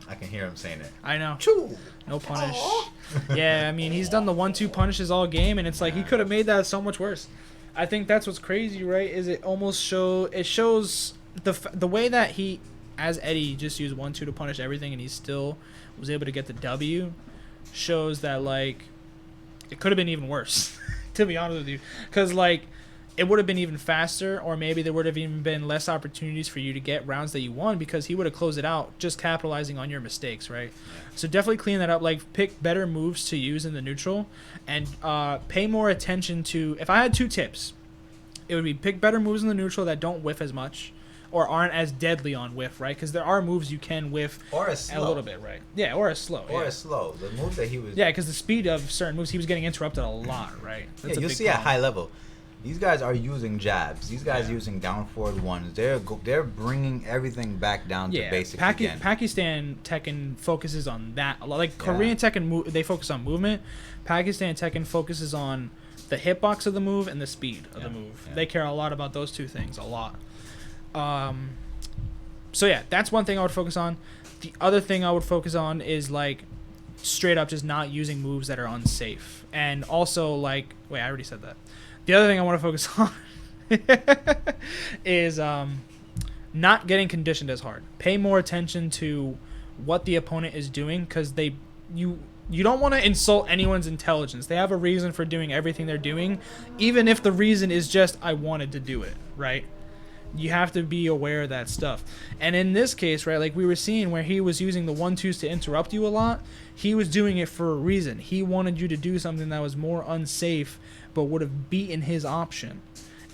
Speaker 1: I can hear him saying it.
Speaker 2: I know.
Speaker 1: Choo.
Speaker 2: No punish.
Speaker 1: Oh.
Speaker 2: Yeah, I mean, he's done the 1-2 punishes all game, and it's like he could have made that so much worse. I think that's what's crazy, right? Is it almost shows the way that he, as Eddie, just used 1-2 to punish everything, and he still was able to get the W. Shows that like it could have been even worse, to be honest with you, because like it would have been even faster, or maybe there would have even been less opportunities for you to get rounds that you won because he would have closed it out just capitalizing on your mistakes, right? So definitely clean that up. Like pick better moves to use in the neutral, and pay more attention to. If I had 2 tips, it would be pick better moves in the neutral that don't whiff as much, or aren't as deadly on whiff, right? Because there are moves you can whiff
Speaker 1: Or a slow.
Speaker 2: a little bit, right? Yeah, or a slow.
Speaker 1: Or
Speaker 2: yeah.
Speaker 1: a slow. The move that he was.
Speaker 2: Yeah, because the speed of certain moves, he was getting interrupted a lot, right?
Speaker 1: Yeah,
Speaker 2: a
Speaker 1: you'll
Speaker 2: big
Speaker 1: see at
Speaker 2: problem.
Speaker 1: high level. These guys are using jabs. These guys using down forward ones. They're bringing everything back down to basics again.
Speaker 2: Pakistan Tekken focuses on that a lot. Like Korean Tekken, they focus on movement. Pakistan Tekken focuses on the hitbox of the move and the speed of the move.
Speaker 1: Yeah.
Speaker 2: They care a lot about those 2 things, a lot. So yeah, that's one thing I would focus on. The other thing I would focus on is like straight up just not using moves that are unsafe. And also like, wait, I already said that. The other thing I want to focus on is not getting conditioned as hard. Pay more attention to what the opponent is doing, because you don't want to insult anyone's intelligence. They have a reason for doing everything they're doing, even if the reason is just I wanted to do it, right? You have to be aware of that stuff. And in this case, right, like we were seeing where he was using the 1-2s to interrupt you a lot, he was doing it for a reason. He wanted you to do something that was more unsafe but would have beaten his option.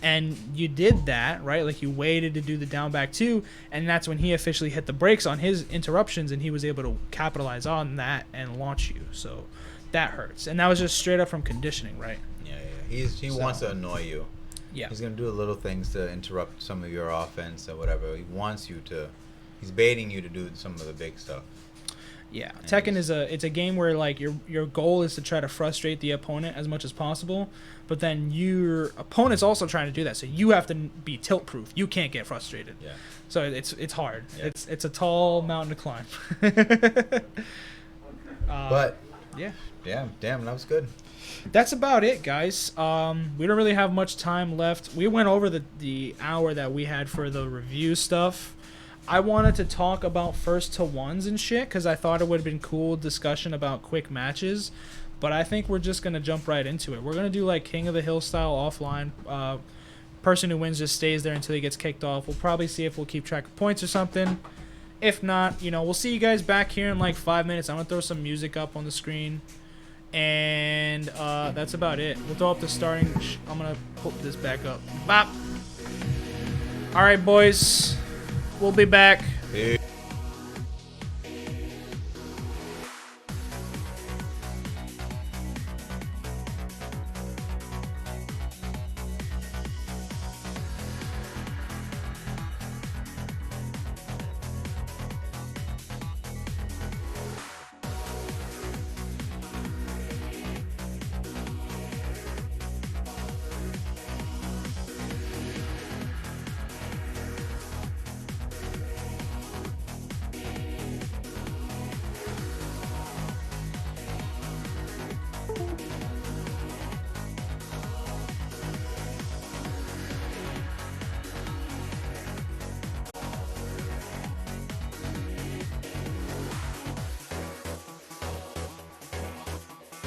Speaker 2: And you did that, right? Like you waited to do the down back 2, and that's when he officially hit the brakes on his interruptions, and he was able to capitalize on that and launch you. So that hurts. And that was just straight up from conditioning, right?
Speaker 1: Yeah. He wants to annoy you.
Speaker 2: Yeah.
Speaker 1: He's gonna do little things to interrupt some of your offense or whatever. He wants you to. He's baiting you to do some of the big stuff.
Speaker 2: Yeah, Tekken is it's a game where like your goal is to try to frustrate the opponent as much as possible, but then your opponent's also trying to do that, so you have to be tilt proof. You can't get frustrated.
Speaker 1: Yeah.
Speaker 2: So it's hard.
Speaker 1: Yeah.
Speaker 2: It's a tall mountain to climb.
Speaker 1: But
Speaker 2: yeah,
Speaker 1: damn, that was good.
Speaker 2: that's about it, guys. We don't really have much time left. We went over the hour that we had for the review stuff. I wanted to talk about first to ones and shit because I thought it would have been cool discussion about quick matches, but I think we're just gonna jump right into it. We're gonna do like King of the Hill style offline. Person who wins just stays there until he gets kicked off. We'll probably see if we'll keep track of points or something. If not, we'll see you guys back here in like 5 minutes. I'm gonna throw some music up on the screen, and that's about it. We'll throw up the starting. I'm gonna put this back up. Bop. All right, boys. We'll be back.
Speaker 1: Peace.